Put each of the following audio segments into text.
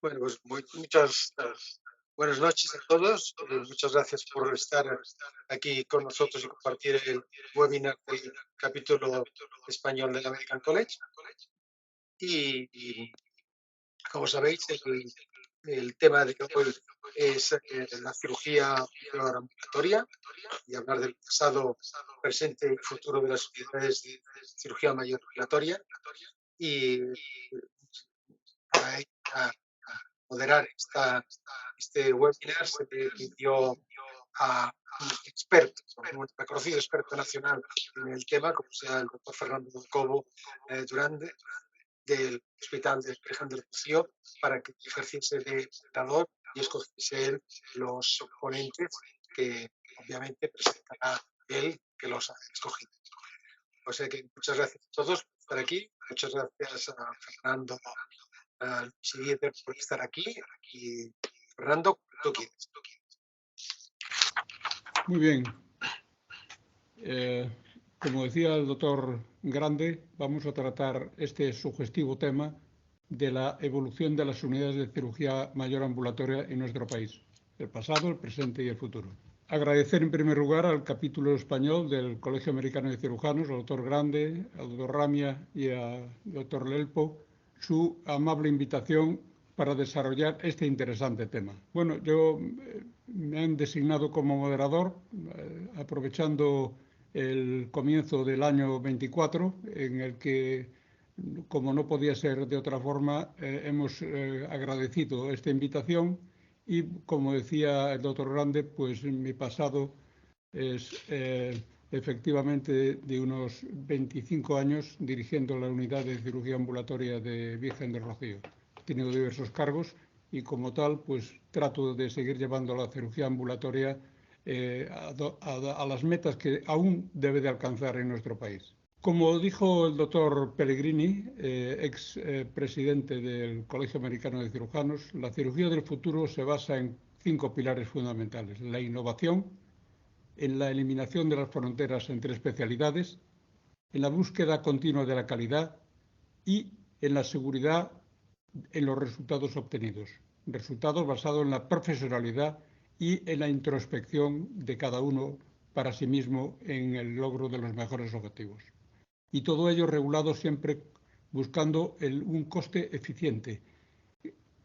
Bueno, pues muchas buenas noches a todos. Muchas gracias por estar aquí con nosotros y compartir el webinar del capítulo español del American College. Y como sabéis, el tema de hoy es la cirugía ambulatoria y hablar del pasado, presente y futuro de las unidades de cirugía mayor ambulatoria. Y a moderar este webinar se le pidió a un experto, un reconocido experto nacional en el tema, como sea el doctor Fernando Cobo Durande, del Hospital de Virgen del Rocío, para que ejerciese de presentador y escogiese él los ponentes que obviamente presentará él, que los ha escogido. O sea que muchas gracias a todos por estar aquí, muchas gracias a Fernando Luis por estar aquí. Y Fernando, tú quieres. Muy bien. Como decía el doctor Grande, vamos a tratar este sugestivo tema de la evolución de las unidades de cirugía mayor ambulatoria en nuestro país, el pasado, el presente y el futuro. Agradecer en primer lugar al capítulo español del Colegio Americano de Cirujanos, al doctor Grande, al doctor Ramia y al doctor Lelpo, su amable invitación para desarrollar este interesante tema. Bueno, me han designado como moderador, aprovechando el comienzo del año 24, en el que, como no podía ser de otra forma, hemos agradecido esta invitación y, como decía el doctor Grande, pues mi pasado es efectivamente de unos 25 años dirigiendo la unidad de cirugía ambulatoria de Virgen del Rocío. He tenido diversos cargos y como tal pues trato de seguir llevando la cirugía ambulatoria a las metas que aún debe de alcanzar en nuestro país. Como dijo el doctor Pellegrini, ex presidente del Colegio Americano de Cirujanos, la cirugía del futuro se basa en 5 pilares fundamentales: la innovación, en la eliminación de las fronteras entre especialidades, en la búsqueda continua de la calidad y en la seguridad en los resultados obtenidos, resultados basados en la profesionalidad y en la introspección de cada uno para sí mismo en el logro de los mejores objetivos. Y todo ello regulado siempre buscando un coste eficiente,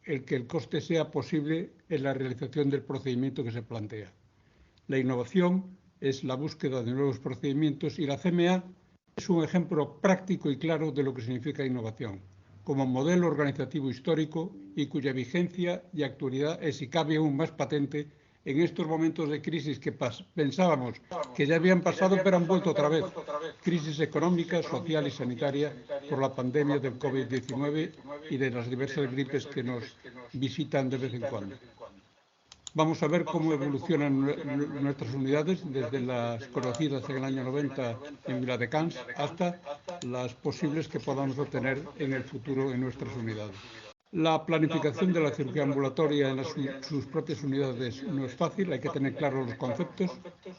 el que el coste sea posible en la realización del procedimiento que se plantea. La innovación es la búsqueda de nuevos procedimientos y la CMA es un ejemplo práctico y claro de lo que significa innovación, como modelo organizativo histórico y cuya vigencia y actualidad es, si cabe, aún más patente en estos momentos de crisis que pensábamos que ya habían pasado pero han vuelto otra vez. Crisis económica, social y sanitaria por la pandemia del COVID-19 y de las diversas gripes que nos visitan de vez en cuando. Vamos a ver cómo evolucionan nuestras unidades desde las conocidas en el año 90 en Viladecans hasta las posibles que podamos obtener en el futuro en nuestras unidades. La planificación de la cirugía ambulatoria en sus propias unidades no es fácil, hay que tener claros los conceptos,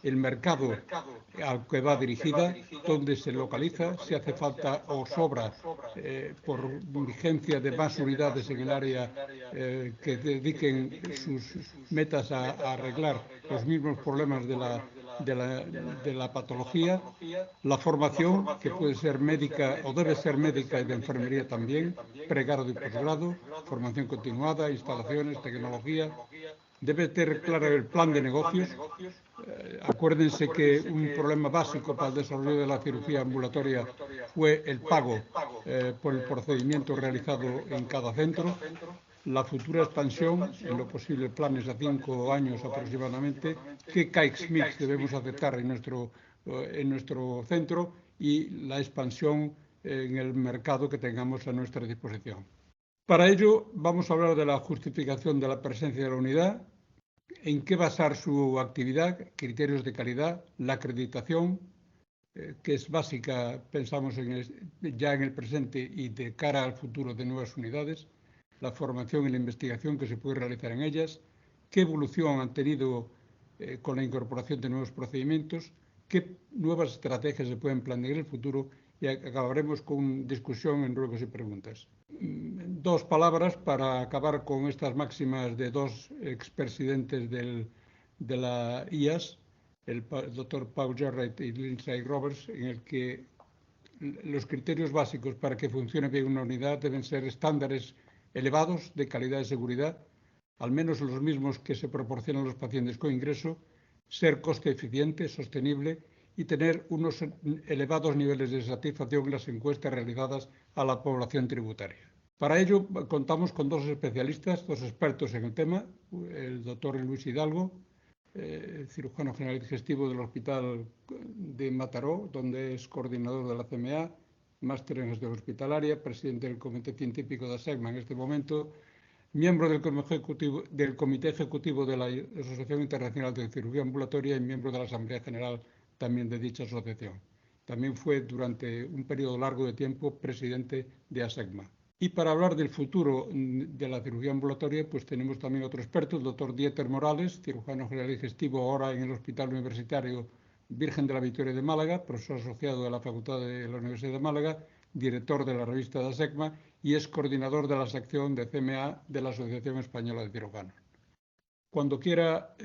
el mercado al que va dirigida, dónde se localiza, si hace falta o sobra por vigencia de más unidades en el área que dediquen sus metas a arreglar los mismos problemas de la patología, la formación, que puede ser médica o debe ser médica y de enfermería también, pregrado y posgrado, formación continuada, instalaciones, tecnología. Debe tener claro el plan de negocios. Acuérdense que un problema básico para el desarrollo de la cirugía ambulatoria fue el pago por el procedimiento realizado en cada centro. La futura expansión, en lo posible planes a 5 años aproximadamente, qué CAEX mix debemos aceptar en nuestro centro y la expansión en el mercado que tengamos a nuestra disposición. Para ello vamos a hablar de la justificación de la presencia de la unidad, en qué basar su actividad, criterios de calidad, la acreditación, que es básica, pensamos ya en el presente y de cara al futuro de nuevas unidades, la formación y la investigación que se puede realizar en ellas, qué evolución han tenido con la incorporación de nuevos procedimientos, qué nuevas estrategias se pueden planear en el futuro y acabaremos con discusión en ruegos y preguntas. dos palabras para acabar con estas máximas de dos expresidentes de la IAS, el doctor Paul Jarrett y Lindsay Roberts, en el que los criterios básicos para que funcione bien una unidad deben ser estándares elevados de calidad y seguridad, al menos los mismos que se proporcionan a los pacientes con ingreso, ser coste eficiente, sostenible y tener unos elevados niveles de satisfacción en las encuestas realizadas a la población tributaria. Para ello contamos con dos especialistas, dos expertos en el tema, el doctor Luis Hidalgo, cirujano general digestivo del Hospital de Mataró, donde es coordinador de la CMA, máster en gestión hospitalaria, presidente del Comité Científico de ASEGMA en este momento, miembro del Comité Ejecutivo de la Asociación Internacional de Cirugía Ambulatoria y miembro de la Asamblea General también de dicha asociación. También fue durante un periodo largo de tiempo presidente de ASEGMA. Y para hablar del futuro de la cirugía ambulatoria, pues tenemos también otro experto, el doctor Dieter Morales, cirujano general digestivo ahora en el Hospital Universitario Virgen de la Victoria de Málaga, profesor asociado de la Facultad de la Universidad de Málaga, director de la revista de ASEGMA y es coordinador de la sección de CMA de la Asociación Española de Cirujanos. Cuando quiera,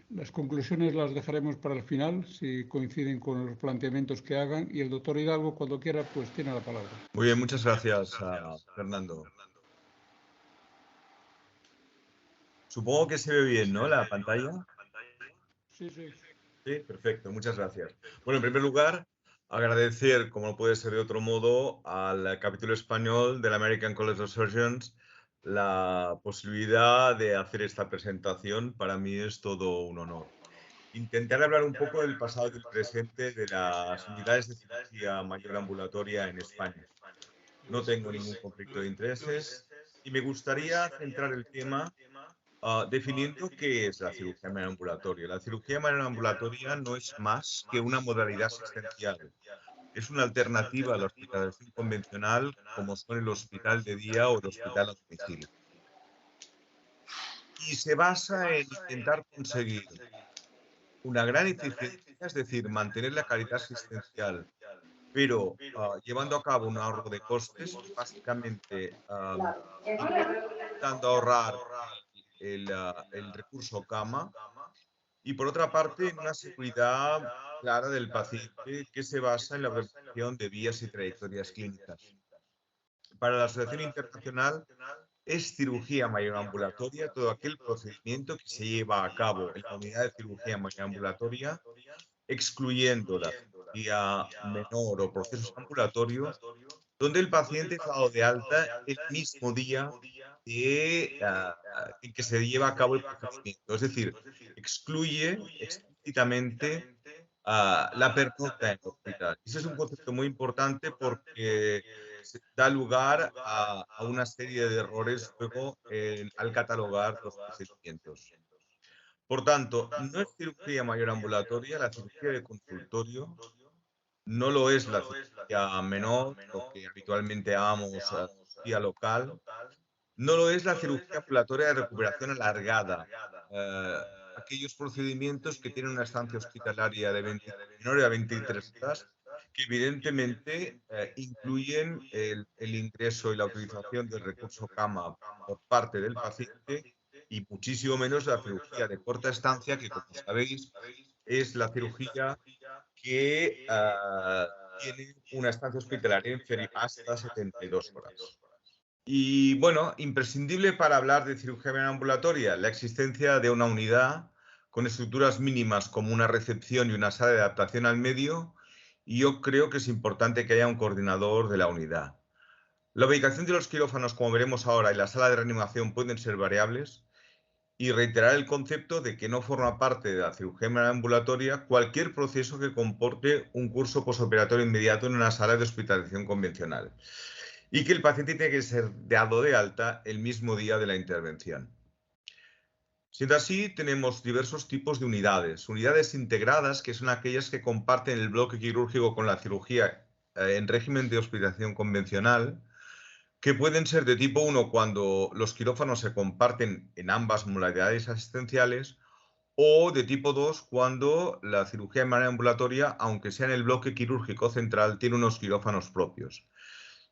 las conclusiones las dejaremos para el final, si coinciden con los planteamientos que hagan, y el doctor Hidalgo, cuando quiera, pues tiene la palabra. Muy bien, muchas gracias, Fernando. Supongo que se ve bien, ¿no?, la pantalla. Sí, sí. Sí, perfecto, muchas gracias. Bueno, en primer lugar, agradecer, como no puede ser de otro modo, al capítulo español del American College of Surgeons la posibilidad de hacer esta presentación. Para mí es todo un honor. Intentar hablar un poco del pasado y del presente de las unidades de cirugía mayor ambulatoria en España. No tengo ningún conflicto de intereses y me gustaría centrar el tema definiendo qué es la cirugía mayor ambulatoria. La cirugía mayor ambulatoria no es más que una modalidad asistencial. Es una alternativa a la hospitalización convencional, como son el hospital de día o el hospital a domicilio. Y se basa en intentar conseguir una gran eficiencia, es decir, mantener la calidad asistencial, pero llevando a cabo un ahorro de costes, básicamente intentando ahorrar el recurso cama, y por otra parte en una seguridad clara del paciente que se basa en la prevención de vías y trayectorias clínicas. Para la Asociación Internacional es cirugía mayor ambulatoria todo aquel procedimiento que se lleva a cabo en la unidad de cirugía mayor ambulatoria, excluyendo la cirugía menor o procesos ambulatorios, donde el paciente es dado de alta el mismo día en que se lleva a cabo el procedimiento. Es decir, excluye explícitamente la pernocta en el hospital. Ese es un concepto muy importante porque da lugar a una serie de errores luego al catalogar los procedimientos. Por tanto, no es cirugía mayor ambulatoria, la cirugía de consultorio, no lo es la cirugía menor, lo que habitualmente llamamos cirugía local, no lo es la cirugía ambulatoria de recuperación alargada, aquellos procedimientos que tienen una estancia hospitalaria de menor a 23 horas, que evidentemente incluyen el ingreso y la utilización del recurso cama por parte del paciente, y muchísimo menos la cirugía de corta estancia, que, como sabéis, es la cirugía que tiene una estancia hospitalaria inferior hasta 72 horas. Y bueno, imprescindible para hablar de cirugía ambulatoria, la existencia de una unidad con estructuras mínimas como una recepción y una sala de adaptación al medio, y yo creo que es importante que haya un coordinador de la unidad. La ubicación de los quirófanos, como veremos ahora, y la sala de reanimación pueden ser variables, y reiterar el concepto de que no forma parte de la cirugía ambulatoria cualquier proceso que comporte un curso posoperatorio inmediato en una sala de hospitalización convencional, y que el paciente tiene que ser dado de alta el mismo día de la intervención. Siendo así, tenemos diversos tipos de unidades. Unidades integradas, que son aquellas que comparten el bloque quirúrgico con la cirugía en régimen de hospitalización convencional, que pueden ser de tipo 1 cuando los quirófanos se comparten en ambas modalidades asistenciales, o de tipo 2 cuando la cirugía de manera ambulatoria, aunque sea en el bloque quirúrgico central, tiene unos quirófanos propios.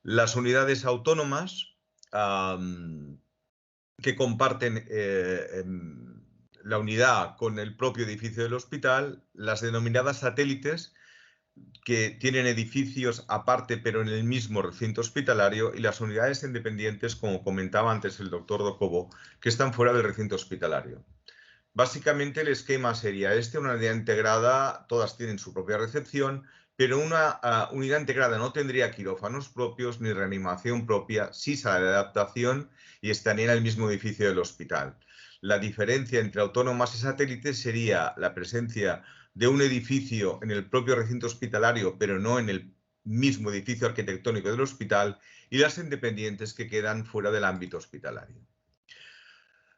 Las unidades autónomas que comparten la unidad con el propio edificio del hospital, las denominadas satélites, que tienen edificios aparte pero en el mismo recinto hospitalario, y las unidades independientes, como comentaba antes el doctor Docobo, que están fuera del recinto hospitalario. Básicamente el esquema sería una unidad integrada, todas tienen su propia recepción, pero una unidad integrada no tendría quirófanos propios ni reanimación propia, sí sala de adaptación, y estaría en el mismo edificio del hospital. La diferencia entre autónomas y satélites sería la presencia de un edificio en el propio recinto hospitalario, pero no en el mismo edificio arquitectónico del hospital, y las independientes que quedan fuera del ámbito hospitalario.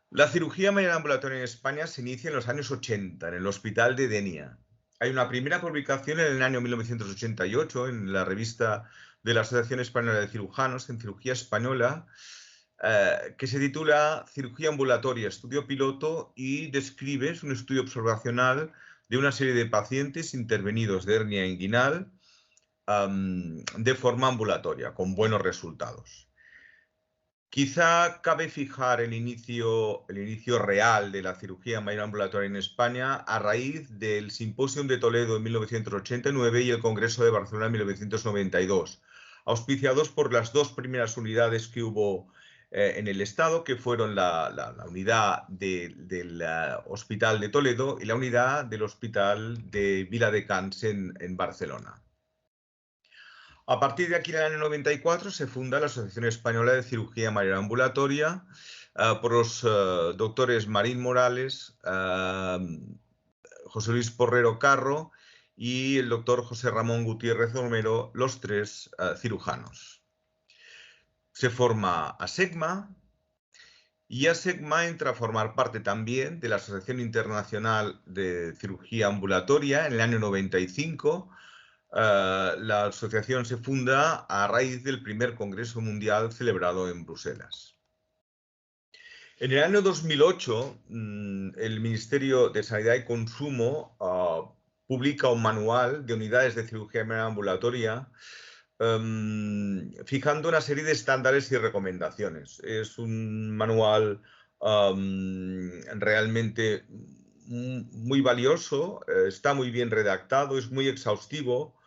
La cirugía mayor ambulatoria en España se inicia en los años 80 en el Hospital de Denia. Hay una primera publicación en el año 1988 en la revista de la Asociación Española de Cirujanos en Cirugía Española, que se titula Cirugía ambulatoria, estudio piloto, y describe, es un estudio observacional de una serie de pacientes intervenidos de hernia inguinal de forma ambulatoria, con buenos resultados. Quizá cabe fijar el inicio real de la cirugía mayor ambulatoria en España a raíz del Simposium de Toledo en 1989 y el Congreso de Barcelona en 1992, auspiciados por las dos primeras unidades que hubo en el Estado, que fueron la unidad del Hospital de Toledo y la unidad del Hospital de Viladecans en Barcelona. A partir de aquí, en el año 94, se funda la Asociación Española de Cirugía Mayor Ambulatoria por los doctores Marín Morales, José Luis Porrero Carro y el doctor José Ramón Gutiérrez Romero, los tres cirujanos. Se forma ASECMA, y ASECMA entra a formar parte también de la Asociación Internacional de Cirugía Ambulatoria en el año 95. La asociación se funda a raíz del primer Congreso Mundial celebrado en Bruselas. En el año 2008, el Ministerio de Sanidad y Consumo publica un manual de unidades de cirugía ambulatoria fijando una serie de estándares y recomendaciones. Es un manual realmente muy valioso, está muy bien redactado, es muy exhaustivo,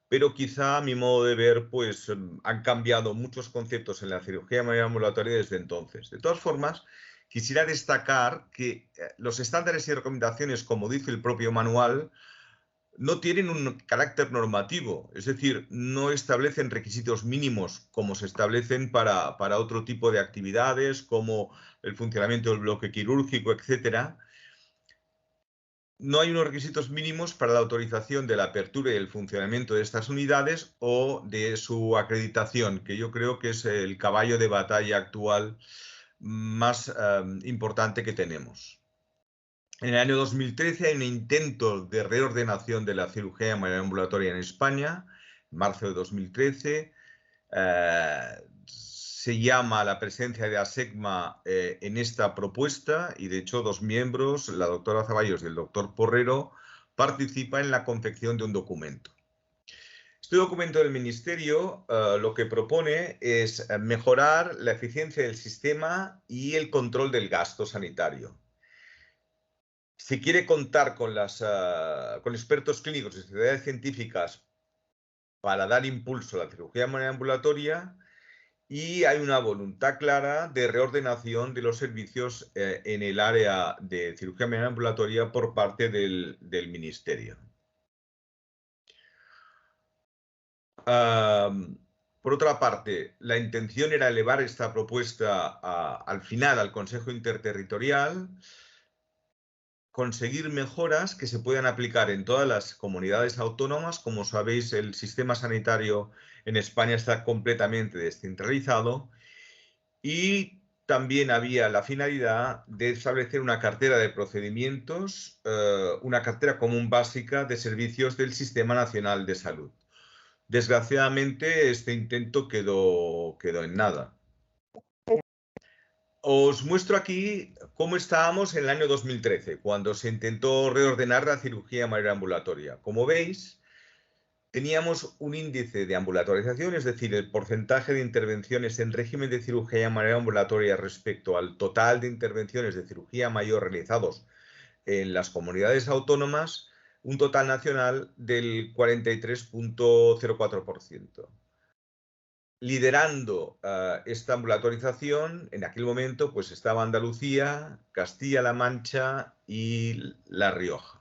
pero quizá a mi modo de ver, pues han cambiado muchos conceptos en la cirugía mayor ambulatoria desde entonces. De todas formas, quisiera destacar que los estándares y recomendaciones, como dice el propio manual, no tienen un carácter normativo, es decir, no establecen requisitos mínimos como se establecen para otro tipo de actividades, como el funcionamiento del bloque quirúrgico, etcétera. No hay unos requisitos mínimos para la autorización de la apertura y el funcionamiento de estas unidades o de su acreditación, que yo creo que es el caballo de batalla actual más importante que tenemos. En el año 2013 hay un intento de reordenación de la cirugía mayor ambulatoria en España, en marzo de 2013. Se llama a la presencia de ASECMA en esta propuesta y, de hecho, dos miembros, la doctora Zaballos y el doctor Porrero, participan en la confección de un documento. Este documento del Ministerio lo que propone es mejorar la eficiencia del sistema y el control del gasto sanitario. Se quiere contar con expertos clínicos y sociedades científicas para dar impulso a la cirugía ambulatoria, y hay una voluntad clara de reordenación de los servicios en el área de cirugía ambulatoria por parte del Ministerio. Por otra parte, la intención era elevar esta propuesta al final al Consejo Interterritorial, conseguir mejoras que se puedan aplicar en todas las comunidades autónomas. Como sabéis, el sistema sanitario en España está completamente descentralizado, y también había la finalidad de establecer una cartera de procedimientos, una cartera común básica de servicios del Sistema Nacional de Salud. Desgraciadamente, este intento quedó en nada. Os muestro aquí cómo estábamos en el año 2013, cuando se intentó reordenar la cirugía mayor ambulatoria. Como veis, teníamos un índice de ambulatorización, es decir, el porcentaje de intervenciones en régimen de cirugía mayor ambulatoria respecto al total de intervenciones de cirugía mayor realizados en las comunidades autónomas, un total nacional del 43,04%. Liderando esta ambulatorización, en aquel momento pues estaba Andalucía, Castilla-La Mancha y La Rioja.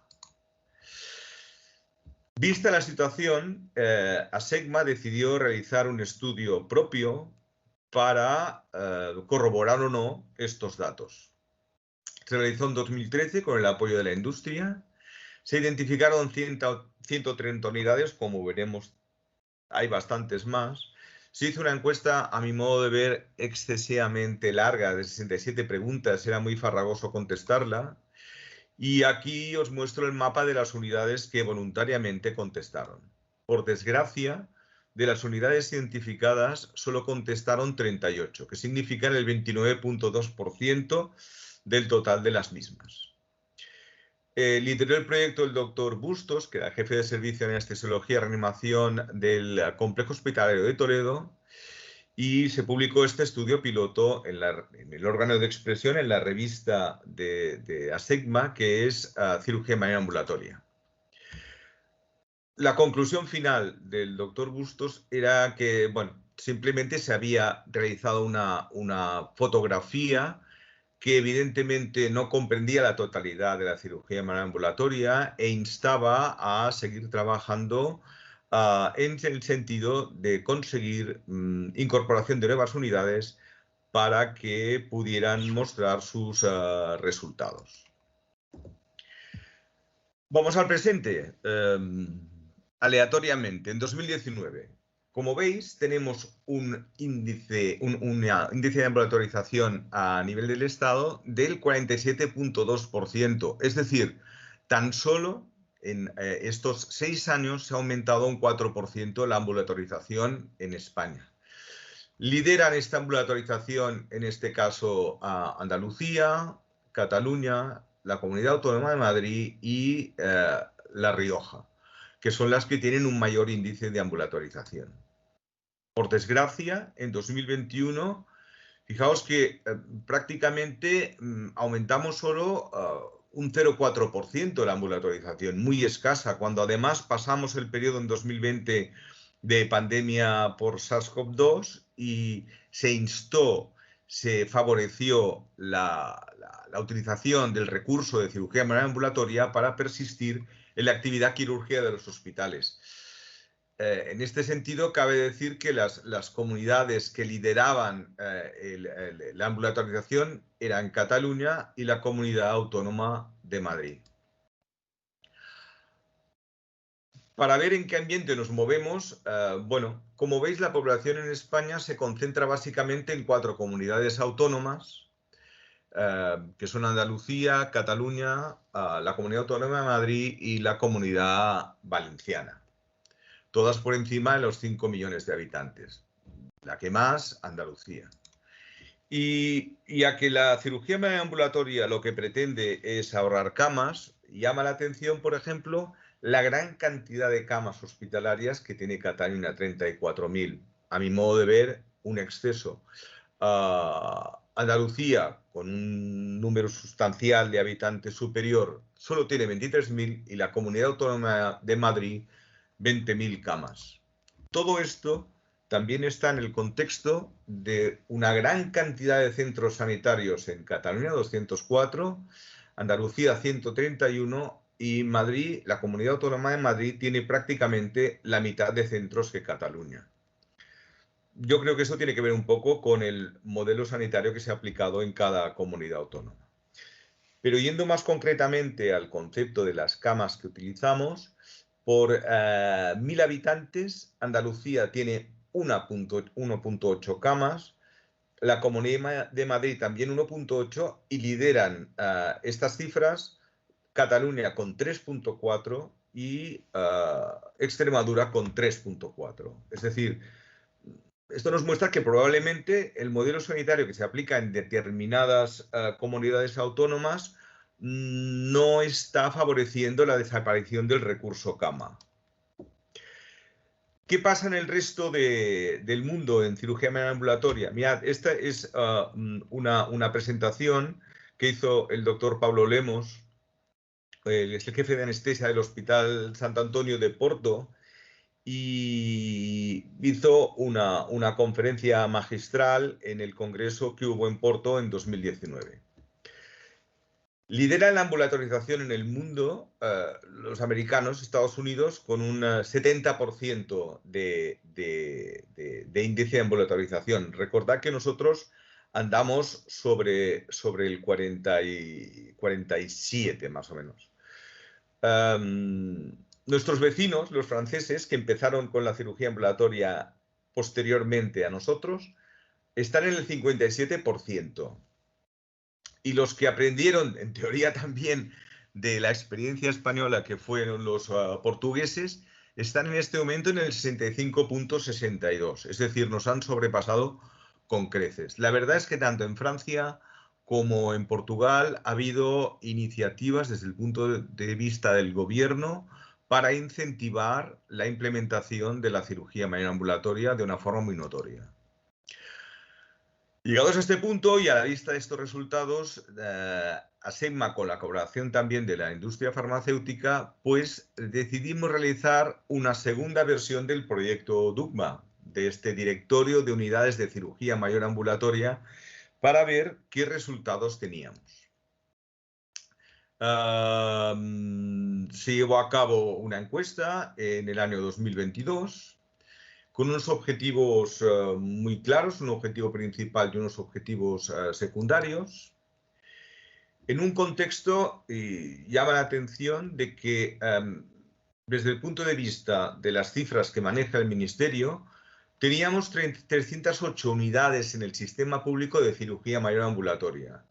Vista la situación, ASECMA decidió realizar un estudio propio para corroborar o no estos datos. Se realizó en 2013 con el apoyo de la industria. Se identificaron 130 unidades, como veremos, hay bastantes más. Se hizo una encuesta, a mi modo de ver, excesivamente larga, de 67 preguntas, era muy farragoso contestarla. Y aquí os muestro el mapa de las unidades que voluntariamente contestaron. Por desgracia, de las unidades identificadas solo contestaron 38, que significan el 29,2% del total de las mismas. Lideró el proyecto el doctor Bustos, que era jefe de servicio de anestesiología y reanimación del Complejo Hospitalario de Toledo, y se publicó este estudio piloto en el órgano de expresión, en la revista de ASECMA, que es Cirugía Mayor Ambulatoria. La conclusión final del doctor Bustos era que, bueno, simplemente se había realizado una fotografía que evidentemente no comprendía la totalidad de la cirugía mayor ambulatoria e instaba a seguir trabajando en el sentido de conseguir incorporación de nuevas unidades para que pudieran mostrar sus resultados. Vamos al presente. Aleatoriamente, en 2019, como veis, tenemos un índice de ambulatorización a nivel del Estado del 47,2%. Es decir, tan solo en estos 6 años se ha aumentado un 4% la ambulatorización en España. Lideran esta ambulatorización, en este caso, a Andalucía, Cataluña, la Comunidad Autónoma de Madrid y La Rioja, que son las que tienen un mayor índice de ambulatorización. Por desgracia, en 2021, fijaos que prácticamente aumentamos solo un 0,4% la ambulatorización, muy escasa, cuando además pasamos el periodo en 2020 de pandemia por SARS-CoV-2 y se favoreció la utilización del recurso de cirugía mayor ambulatoria para persistir en la actividad quirúrgica de los hospitales. En este sentido, cabe decir que las comunidades que lideraban la ambulatorización eran Cataluña y la Comunidad Autónoma de Madrid. Para ver en qué ambiente nos movemos, bueno, como veis, la población en España se concentra básicamente en 4 comunidades autónomas, que son Andalucía, Cataluña, la Comunidad Autónoma de Madrid y la Comunidad Valenciana. Todas por encima de los 5 millones de habitantes. La que más, Andalucía. Y ya que la cirugía ambulatoria lo que pretende es ahorrar camas, llama la atención, por ejemplo, la gran cantidad de camas hospitalarias que tiene Cataluña, 34.000. A mi modo de ver, un exceso. Andalucía, con un número sustancial de habitantes superior, solo tiene 23.000 y la Comunidad Autónoma de Madrid, 20.000 camas. Todo esto también está en el contexto de una gran cantidad de centros sanitarios en Cataluña, 204, Andalucía 131 y Madrid, la Comunidad Autónoma de Madrid, tiene prácticamente la mitad de centros que Cataluña. Yo creo que eso tiene que ver un poco con el modelo sanitario que se ha aplicado en cada comunidad autónoma. Pero yendo más concretamente al concepto de las camas que utilizamos, por 1.000 habitantes, Andalucía tiene 1,8 camas, la Comunidad de Madrid también 1,8 y lideran estas cifras Cataluña con 3,4 y Extremadura con 3,4. Es decir, esto nos muestra que probablemente el modelo sanitario que se aplica en determinadas comunidades autónomas no está favoreciendo la desaparición del recurso cama. ¿Qué pasa en el resto del mundo en cirugía mayor ambulatoria? Mirad, esta es una presentación que hizo el doctor Pablo Lemos, es el jefe de anestesia del Hospital Santo Antonio de Porto, y hizo una conferencia magistral en el congreso que hubo en Porto en 2019. Lideran la ambulatorización en el mundo los americanos, Estados Unidos, con un 70% de índice de ambulatorización. Recordad que nosotros andamos sobre el 47 más o menos. Nuestros vecinos, los franceses, que empezaron con la cirugía ambulatoria posteriormente a nosotros, están en el 57%. Y los que aprendieron, en teoría también, de la experiencia española, que fueron los portugueses, están en este momento en el 65,62. Es decir, nos han sobrepasado con creces. La verdad es que tanto en Francia como en Portugal ha habido iniciativas desde el punto de vista del gobierno para incentivar la implementación de la cirugía mayor ambulatoria de una forma muy notoria. Llegados a este punto y a la vista de estos resultados, ASEGMA, con la colaboración también de la industria farmacéutica, pues decidimos realizar una segunda versión del proyecto DUCMA, de este directorio de unidades de cirugía mayor ambulatoria, para ver qué resultados teníamos. Se llevó a cabo una encuesta en el año 2022, con unos objetivos muy claros, un objetivo principal y unos objetivos secundarios, en un contexto, y llama la atención, de que desde el punto de vista de las cifras que maneja el Ministerio, teníamos 308 unidades en el sistema público de cirugía mayor ambulatoria,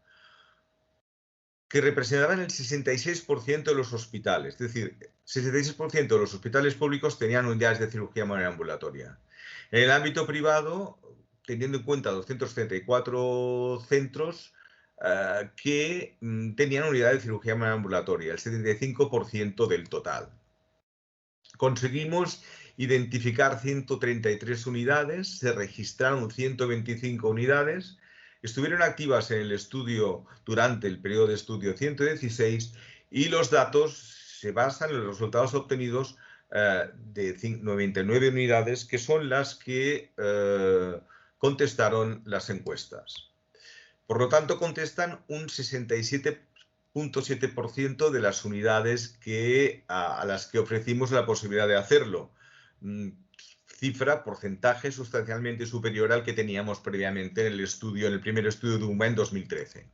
que representaban el 66% de los hospitales. Es decir, 66% de los hospitales públicos tenían unidades de cirugía mayor ambulatoria. En el ámbito privado, teniendo en cuenta 234 centros que tenían unidades de cirugía mayor ambulatoria, el 75% del total. Conseguimos identificar 133 unidades, se registraron 125 unidades, estuvieron activas en el estudio durante el periodo de estudio 116 y los datos se basan en los resultados obtenidos de 99 unidades, que son las que contestaron las encuestas. Por lo tanto, contestan un 67,7% de las unidades a las que ofrecimos la posibilidad de hacerlo. Cifra, porcentaje sustancialmente superior al que teníamos previamente en el primer estudio de UMA en 2013.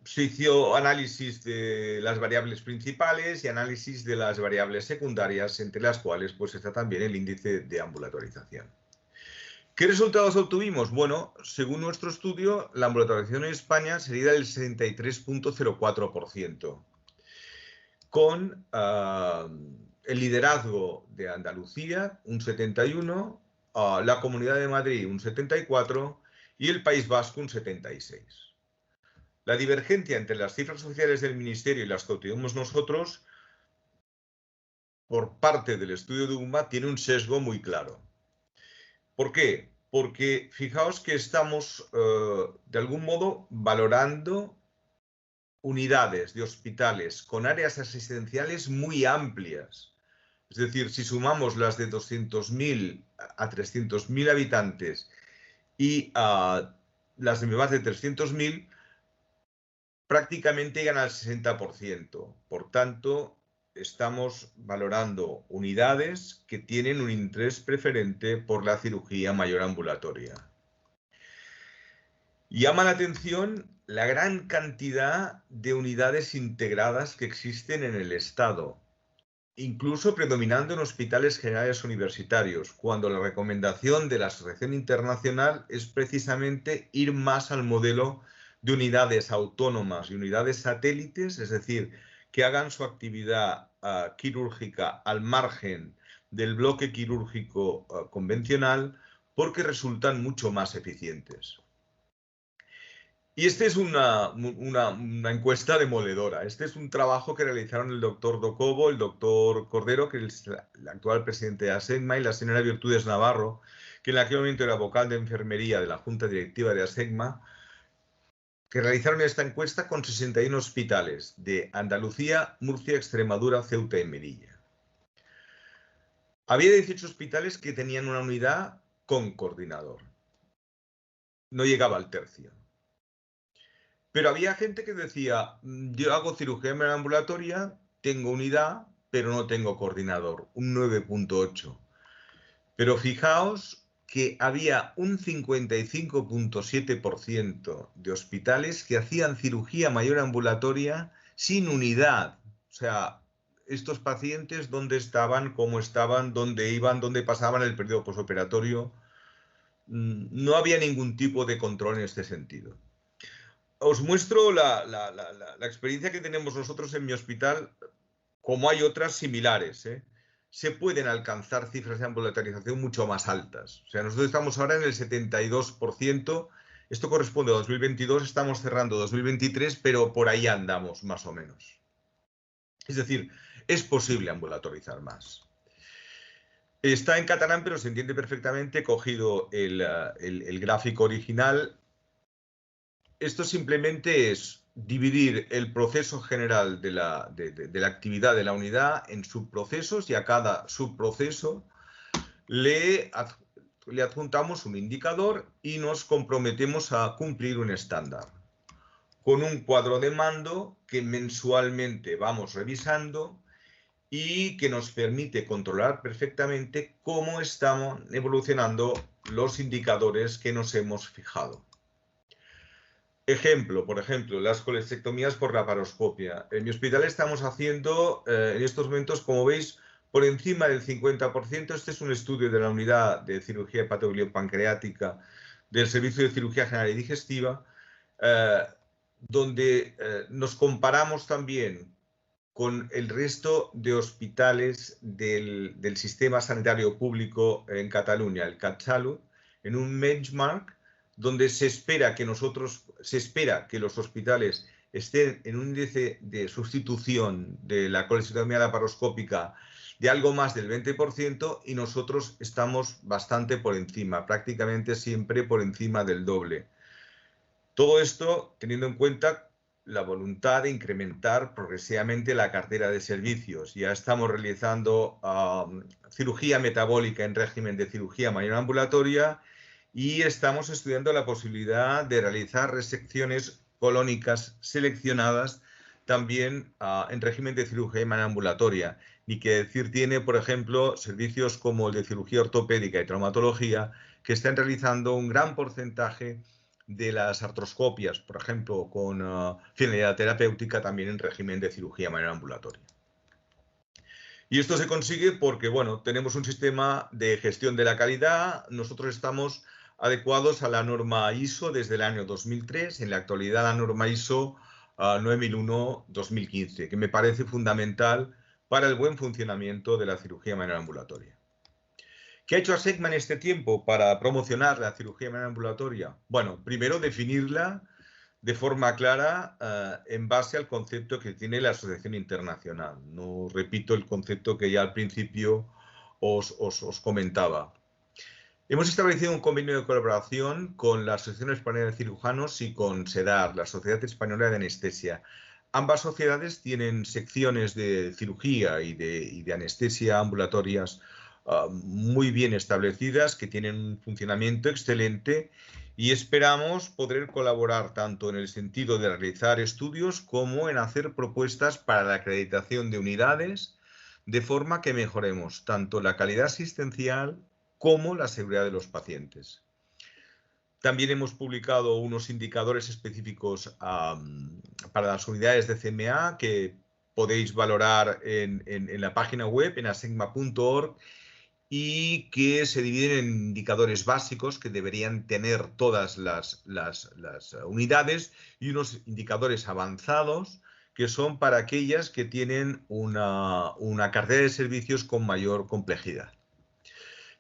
Se hizo análisis de las variables principales y análisis de las variables secundarias, entre las cuales pues está también el índice de ambulatorización. ¿Qué resultados obtuvimos? Bueno, según nuestro estudio, la ambulatorización en España sería del 63,04%, con el liderazgo de Andalucía, un 71%, la Comunidad de Madrid, un 74%, y el País Vasco, un 76%. La divergencia entre las cifras oficiales del Ministerio y las que obtuvimos nosotros, por parte del estudio de UMA, tiene un sesgo muy claro. ¿Por qué? Porque fijaos que estamos, de algún modo, valorando unidades de hospitales con áreas asistenciales muy amplias. Es decir, si sumamos las de 200.000 a 300.000 habitantes y las de más de 300.000, prácticamente llegan al 60%. Por tanto, estamos valorando unidades que tienen un interés preferente por la cirugía mayor ambulatoria. Llama la atención la gran cantidad de unidades integradas que existen en el Estado, incluso predominando en hospitales generales universitarios, cuando la recomendación de la Asociación Internacional es precisamente ir más al modelo de unidades autónomas y unidades satélites, es decir, que hagan su actividad quirúrgica al margen del bloque quirúrgico convencional, porque resultan mucho más eficientes. Y este es una encuesta demoledora. Este es un trabajo que realizaron el doctor Docobo, el doctor Cordero, que es el actual presidente de ASEGMA, y la señora Virtudes Navarro, que en aquel momento era vocal de enfermería de la Junta Directiva de ASEGMA, que realizaron esta encuesta con 61 hospitales de Andalucía, Murcia, Extremadura, Ceuta y Melilla. Había 18 hospitales que tenían una unidad con coordinador. No llegaba al tercio. Pero había gente que decía, yo hago cirugía ambulatoria, tengo unidad, pero no tengo coordinador, un 9.8. Pero fijaos que había un 55.7% de hospitales que hacían cirugía mayor ambulatoria sin unidad. O sea, estos pacientes, ¿dónde estaban? ¿Cómo estaban? ¿Dónde iban? ¿Dónde pasaban el periodo posoperatorio? No había ningún tipo de control en este sentido. Os muestro la experiencia que tenemos nosotros en mi hospital, como hay otras similares, ¿eh? Se pueden alcanzar cifras de ambulatorización mucho más altas. O sea, nosotros estamos ahora en el 72%, esto corresponde a 2022, estamos cerrando 2023, pero por ahí andamos más o menos. Es decir, es posible ambulatorizar más. Está en catalán, pero se entiende perfectamente. He cogido el gráfico original. Esto simplemente es dividir el proceso general de la actividad de la unidad en subprocesos, y a cada subproceso le adjuntamos un indicador y nos comprometemos a cumplir un estándar, con un cuadro de mando que mensualmente vamos revisando y que nos permite controlar perfectamente cómo están evolucionando los indicadores que nos hemos fijado. Ejemplo, por ejemplo, las colestectomías por laparoscopia. En mi hospital estamos haciendo, en estos momentos, como veis, por encima del 50%. Este es un estudio de la unidad de cirugía hepatobiliopancreática del Servicio de Cirugía General y Digestiva, donde nos comparamos también con el resto de hospitales del sistema sanitario público en Cataluña, el CatSalut, en un benchmark donde se espera que los hospitales estén en un índice de sustitución de la colestectomía laparoscópica de algo más del 20%, y nosotros estamos bastante por encima, prácticamente siempre por encima del doble. Todo esto teniendo en cuenta la voluntad de incrementar progresivamente la cartera de servicios. Ya estamos realizando cirugía metabólica en régimen de cirugía mayor ambulatoria, y estamos estudiando la posibilidad de realizar resecciones colónicas seleccionadas también en régimen de cirugía mayor ambulatoria. Ni que decir tiene, por ejemplo, servicios como el de cirugía ortopédica y traumatología, que están realizando un gran porcentaje de las artroscopias, por ejemplo, con finalidad terapéutica, también en régimen de cirugía mayor ambulatoria. Y esto se consigue porque, bueno, tenemos un sistema de gestión de la calidad. Nosotros estamos adecuados a la norma ISO desde el año 2003, en la actualidad la norma ISO 9001-2015, que me parece fundamental para el buen funcionamiento de la cirugía mayor ambulatoria. ¿Qué ha hecho ASEGMA en este tiempo para promocionar la cirugía mayor ambulatoria? Bueno, primero definirla de forma clara en base al concepto que tiene la Asociación Internacional. No repito el concepto que ya al principio os comentaba. Hemos establecido un convenio de colaboración con la Asociación Española de Cirujanos y con SEDAR, la Sociedad Española de Anestesia. Ambas sociedades tienen secciones de cirugía y de anestesia ambulatorias muy bien establecidas, que tienen un funcionamiento excelente, y esperamos poder colaborar tanto en el sentido de realizar estudios como en hacer propuestas para la acreditación de unidades, de forma que mejoremos tanto la calidad asistencial como la seguridad de los pacientes. También hemos publicado unos indicadores específicos para las unidades de CMA que podéis valorar en la página web, en asegma.org, y que se dividen en indicadores básicos que deberían tener todas las unidades, y unos indicadores avanzados que son para aquellas que tienen una cartera de servicios con mayor complejidad.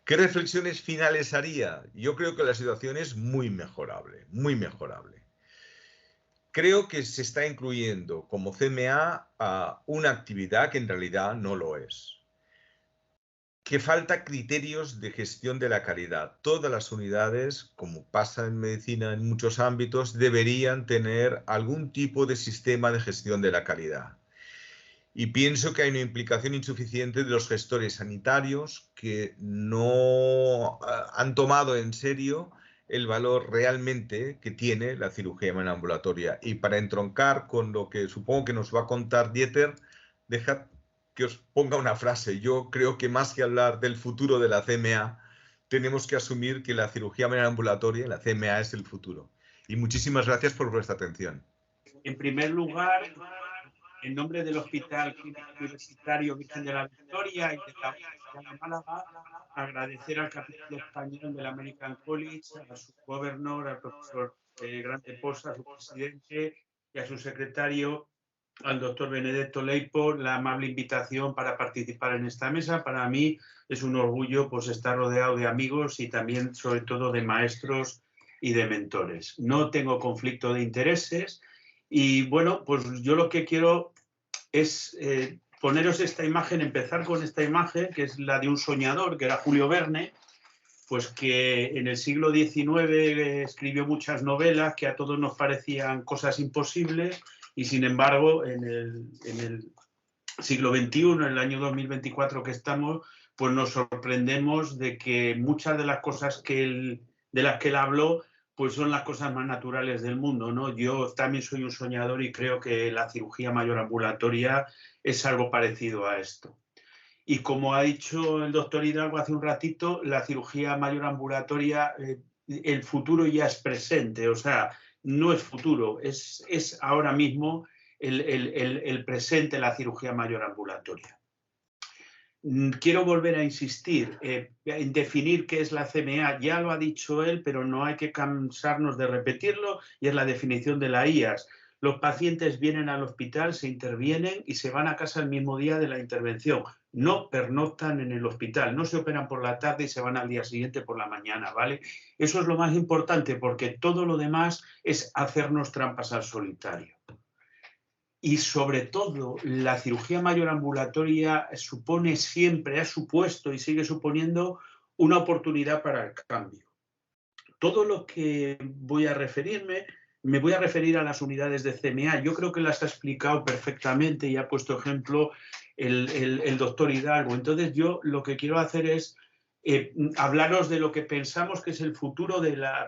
¿Qué reflexiones finales haría? Yo creo que la situación es muy mejorable, muy mejorable. creo que se está incluyendo como CMA a una actividad que en realidad no lo es. Que falta criterios de gestión de la calidad. Todas las unidades, como pasa en medicina en muchos ámbitos, deberían tener algún tipo de sistema de gestión de la calidad. Y pienso que hay una implicación insuficiente de los gestores sanitarios que no han tomado en serio el valor realmente que tiene la cirugía ambulatoria. Y para entroncar con lo que supongo que nos va a contar Dieter, dejad que os ponga una frase. Yo creo que más que hablar del futuro de la CMA, tenemos que asumir que la cirugía ambulatoria, la CMA, es el futuro. Y muchísimas gracias por vuestra atención. En primer lugar, en nombre del Hospital Universitario Virgen de la Victoria y de la Universidad de Málaga, agradecer al capítulo español del American College, a su gobernador, al profesor Grande Posa, a su presidente y a su secretario, al doctor Benedetto Leipo, la amable invitación para participar en esta mesa. Para mí es un orgullo pues, estar rodeado de amigos y también, sobre todo, de maestros y de mentores. No tengo conflicto de intereses y, bueno, pues yo lo que quiero es poneros esta imagen, empezar con esta imagen, que es la de un soñador, que era Julio Verne, pues que en el siglo XIX escribió muchas novelas que a todos nos parecían cosas imposibles y, sin embargo, en el siglo XXI, en el año 2024 que estamos, pues nos sorprendemos de que muchas de las cosas de las que él habló pues son las cosas más naturales del mundo, ¿no? Yo también soy un soñador y creo que la cirugía mayor ambulatoria es algo parecido a esto. Y como ha dicho el doctor Hidalgo hace un ratito, la cirugía mayor ambulatoria, el futuro ya es presente, o sea, no es futuro, es ahora mismo el presente, la cirugía mayor ambulatoria. Quiero volver a insistir en definir qué es la CMA. Ya lo ha dicho él, pero no hay que cansarnos de repetirlo, y es la definición de la IAS. Los pacientes vienen al hospital, se intervienen y se van a casa el mismo día de la intervención. No pernoctan en el hospital, no se operan por la tarde y se van al día siguiente por la mañana, ¿vale? Eso es lo más importante, porque todo lo demás es hacernos trampas al solitario. Y sobre todo, la cirugía mayor ambulatoria supone siempre, ha supuesto y sigue suponiendo una oportunidad para el cambio. Todo lo que voy a referirme, me voy a referir a las unidades de CMA. Yo creo que las ha explicado perfectamente y ha puesto ejemplo el doctor Hidalgo. Entonces yo lo que quiero hacer es hablaros de lo que pensamos que es el futuro,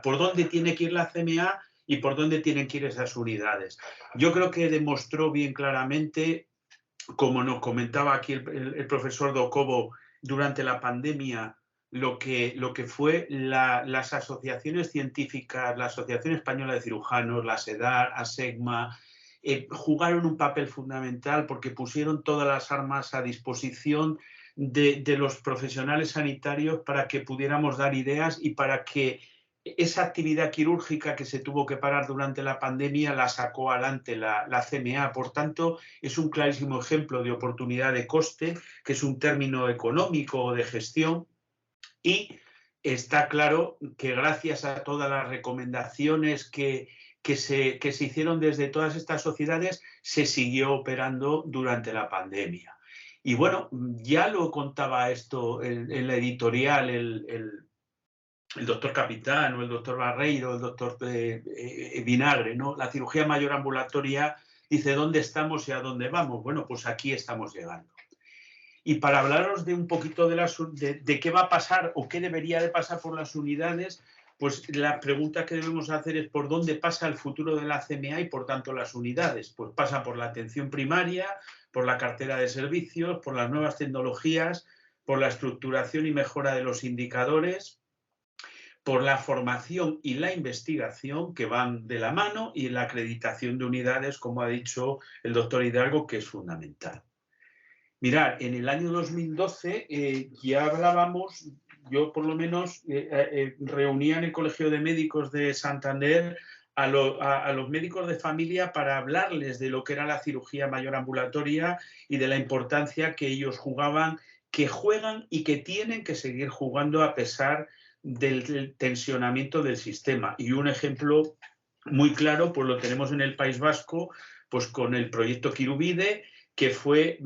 por dónde tiene que ir la CMA y por dónde tienen que ir esas unidades. Yo creo que demostró bien claramente, como nos comentaba aquí el profesor Docobo durante la pandemia, lo que fue las asociaciones científicas, la Asociación Española de Cirujanos, la SEDAR, ASEGMA, jugaron un papel fundamental porque pusieron todas las armas a disposición de los profesionales sanitarios para que pudiéramos dar ideas y para que esa actividad quirúrgica que se tuvo que parar durante la pandemia la sacó adelante la CMA. Por tanto, es un clarísimo ejemplo de oportunidad de coste, que es un término económico o de gestión, y está claro que gracias a todas las recomendaciones que se hicieron desde todas estas sociedades, se siguió operando durante la pandemia. Y bueno, ya lo contaba esto en la editorial el doctor Capitán o el doctor Barreiro, el doctor Vinagre, ¿no? La cirugía mayor ambulatoria dice dónde estamos y a dónde vamos. Bueno, pues aquí estamos llegando. Y para hablaros de un poquito de qué va a pasar o qué debería de pasar por las unidades, pues la pregunta que debemos hacer es por dónde pasa el futuro de la CMA y por tanto las unidades. Pues pasa por la atención primaria, por la cartera de servicios, por las nuevas tecnologías, por la estructuración y mejora de los indicadores, por la formación y la investigación que van de la mano y la acreditación de unidades, como ha dicho el doctor Hidalgo, que es fundamental. Mirad, en el año 2012 ya hablábamos, yo por lo menos reunía en el Colegio de Médicos de Santander a los médicos de familia para hablarles de lo que era la cirugía mayor ambulatoria y de la importancia que ellos jugaban, que juegan y que tienen que seguir jugando a pesar del tensionamiento del sistema. Y un ejemplo muy claro, pues lo tenemos en el País Vasco, pues con el proyecto Quirubide, que fue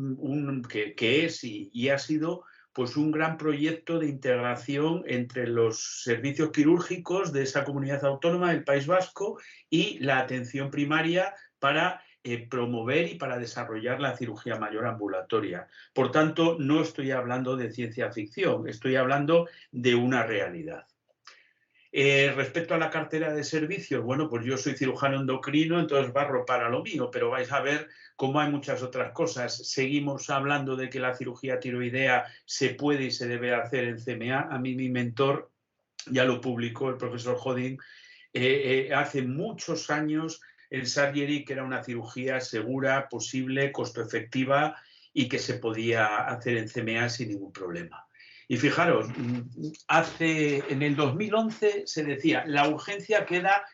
que es y ha sido pues un gran proyecto de integración entre los servicios quirúrgicos de esa comunidad autónoma del País Vasco y la atención primaria para promover y para desarrollar la cirugía mayor ambulatoria. Por tanto, no estoy hablando de ciencia ficción, estoy hablando de una realidad. Respecto a la cartera de servicios, bueno, pues yo soy cirujano endocrino, entonces barro para lo mío, pero vais a ver cómo hay muchas otras cosas. Seguimos hablando de que la cirugía tiroidea se puede y se debe hacer en CMA. A mí mi mentor ya lo publicó, el profesor Hodin, hace muchos años en Surgery, que era una cirugía segura, posible, costo efectiva y que se podía hacer en CMA sin ningún problema. Y fijaros, en el 2011 se decía, la urgencia queda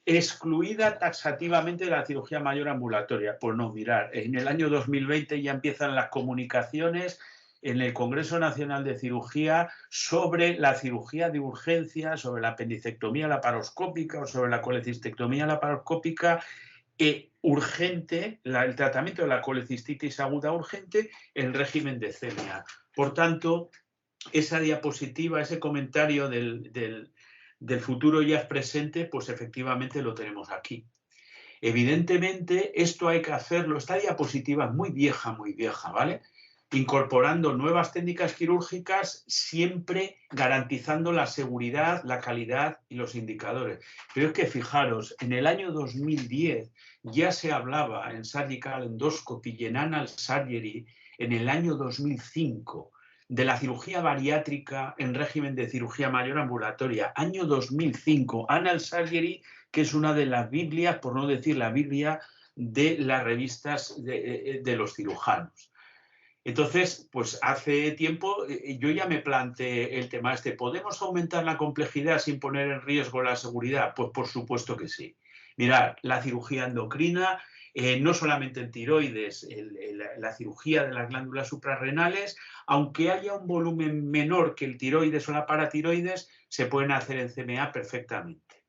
excluida taxativamente de la cirugía mayor ambulatoria. Pues no, mirar, en el año 2020 ya empiezan las comunicaciones en el Congreso Nacional de Cirugía sobre la cirugía de urgencia, sobre la apendicectomía laparoscópica o sobre la colecistectomía laparoscópica urgente, el tratamiento de la colecistitis aguda urgente en régimen de CMA. Por tanto, esa diapositiva, ese comentario del futuro ya es presente, pues efectivamente lo tenemos aquí. Evidentemente, esto hay que hacerlo. Esta diapositiva es muy vieja, ¿vale? Incorporando nuevas técnicas quirúrgicas, siempre garantizando la seguridad, la calidad y los indicadores. Pero es que fijaros, en el año 2010 ya se hablaba en Surgical Endoscopy y en Anal Surgery, en el año 2005, de la cirugía bariátrica en régimen de cirugía mayor ambulatoria. Año 2005, Anal Surgery, que es una de las Biblias, por no decir la Biblia, de las revistas de los cirujanos. Entonces, pues hace tiempo yo ya me planteé el tema este. ¿Podemos aumentar la complejidad sin poner en riesgo la seguridad? Pues por supuesto que sí. Mirad, la cirugía endocrina, no solamente en tiroides, la cirugía de las glándulas suprarrenales, aunque haya un volumen menor que el tiroides o la paratiroides, se pueden hacer en CMA perfectamente.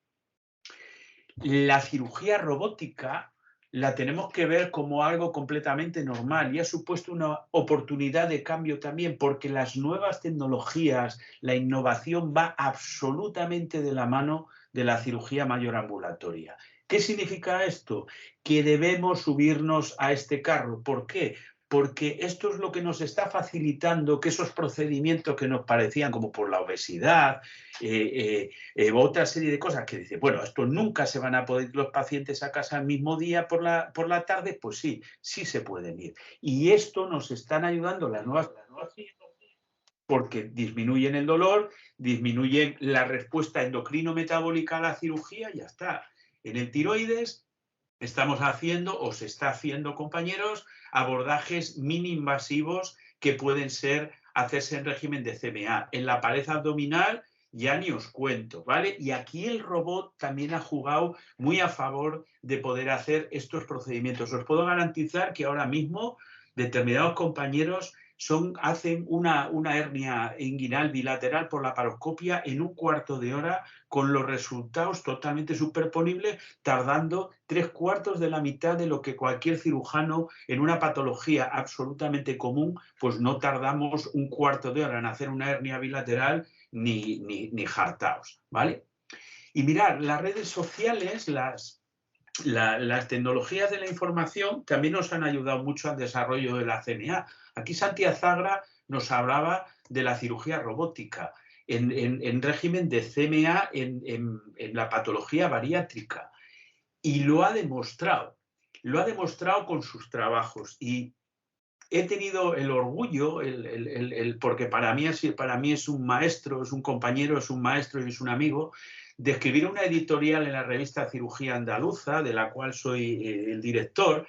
La cirugía robótica la tenemos que ver como algo completamente normal y ha supuesto una oportunidad de cambio también, porque las nuevas tecnologías, la innovación va absolutamente de la mano de la cirugía mayor ambulatoria. ¿Qué significa esto? Que debemos subirnos a este carro. ¿Por qué? Porque esto es lo que nos está facilitando que esos procedimientos que nos parecían como por la obesidad, otra serie de cosas que dice, bueno, esto nunca se van a poder ir los pacientes a casa el mismo día por la tarde, pues sí, sí se pueden ir. Y esto nos están ayudando las nuevas tecnologías porque disminuyen el dolor, disminuyen la respuesta endocrino-metabólica a la cirugía y ya está. En el tiroides estamos haciendo, o se está haciendo, compañeros, abordajes mini-invasivos que pueden hacerse en régimen de CMA. En la pared abdominal ya ni os cuento, ¿vale? Y aquí el robot también ha jugado muy a favor de poder hacer estos procedimientos. Os puedo garantizar que ahora mismo determinados compañeros hacen una hernia inguinal bilateral por laparoscopia en un cuarto de hora con los resultados totalmente superponibles, tardando 3/4 de la mitad de lo que cualquier cirujano en una patología absolutamente común, pues no tardamos un cuarto de hora en hacer una hernia bilateral ni hartaos, ¿vale? Y mirad, las redes sociales, las tecnologías de la información también nos han ayudado mucho al desarrollo de la CMA. Aquí Santi Azagra nos hablaba de la cirugía robótica en régimen de CMA en la patología bariátrica y lo ha demostrado con sus trabajos y he tenido el orgullo, porque para mí es un maestro, es un compañero, es un maestro y es un amigo, de escribir una editorial en la revista Cirugía Andaluza, de la cual soy el director,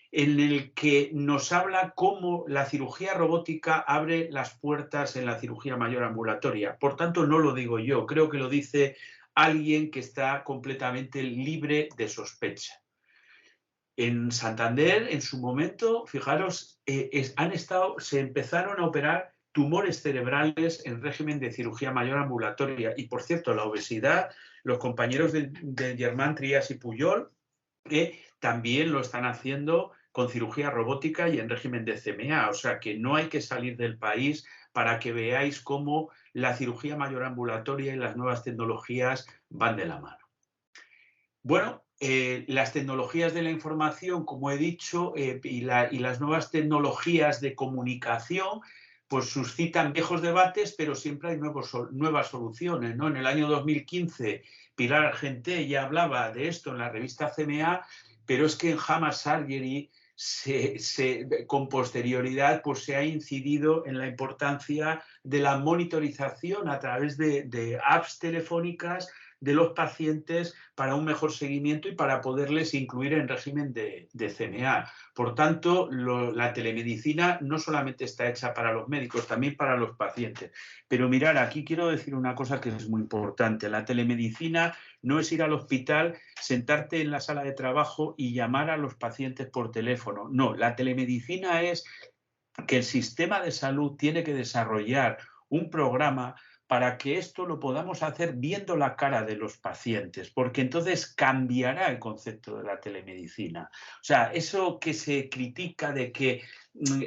en el que nos habla cómo la cirugía robótica abre las puertas en la cirugía mayor ambulatoria. Por tanto, no lo digo yo, creo que lo dice alguien que está completamente libre de sospecha. En Santander, en su momento, fijaros, se empezaron a operar tumores cerebrales en régimen de cirugía mayor ambulatoria. Y, por cierto, la obesidad, los compañeros de Germán Trias y Puyol también lo están haciendo con cirugía robótica y en régimen de CMA. O sea que no hay que salir del país para que veáis cómo la cirugía mayor ambulatoria y las nuevas tecnologías van de la mano. Bueno, las tecnologías de la información, como he dicho, y las nuevas tecnologías de comunicación, pues suscitan viejos debates, pero siempre hay nuevas soluciones, ¿no? En el año 2015, Pilar Argenté ya hablaba de esto en la revista CMA, pero es que en JAMA Surgery con posterioridad pues se ha incidido en la importancia de la monitorización a través de apps telefónicas de los pacientes para un mejor seguimiento y para poderles incluir en régimen de CMA. Por tanto, la telemedicina no solamente está hecha para los médicos, también para los pacientes. Pero mirar, aquí quiero decir una cosa que es muy importante. La telemedicina no es ir al hospital, sentarte en la sala de trabajo y llamar a los pacientes por teléfono. No, la telemedicina es que el sistema de salud tiene que desarrollar un programa para que esto lo podamos hacer viendo la cara de los pacientes, porque entonces cambiará el concepto de la telemedicina. O sea, eso que se critica de que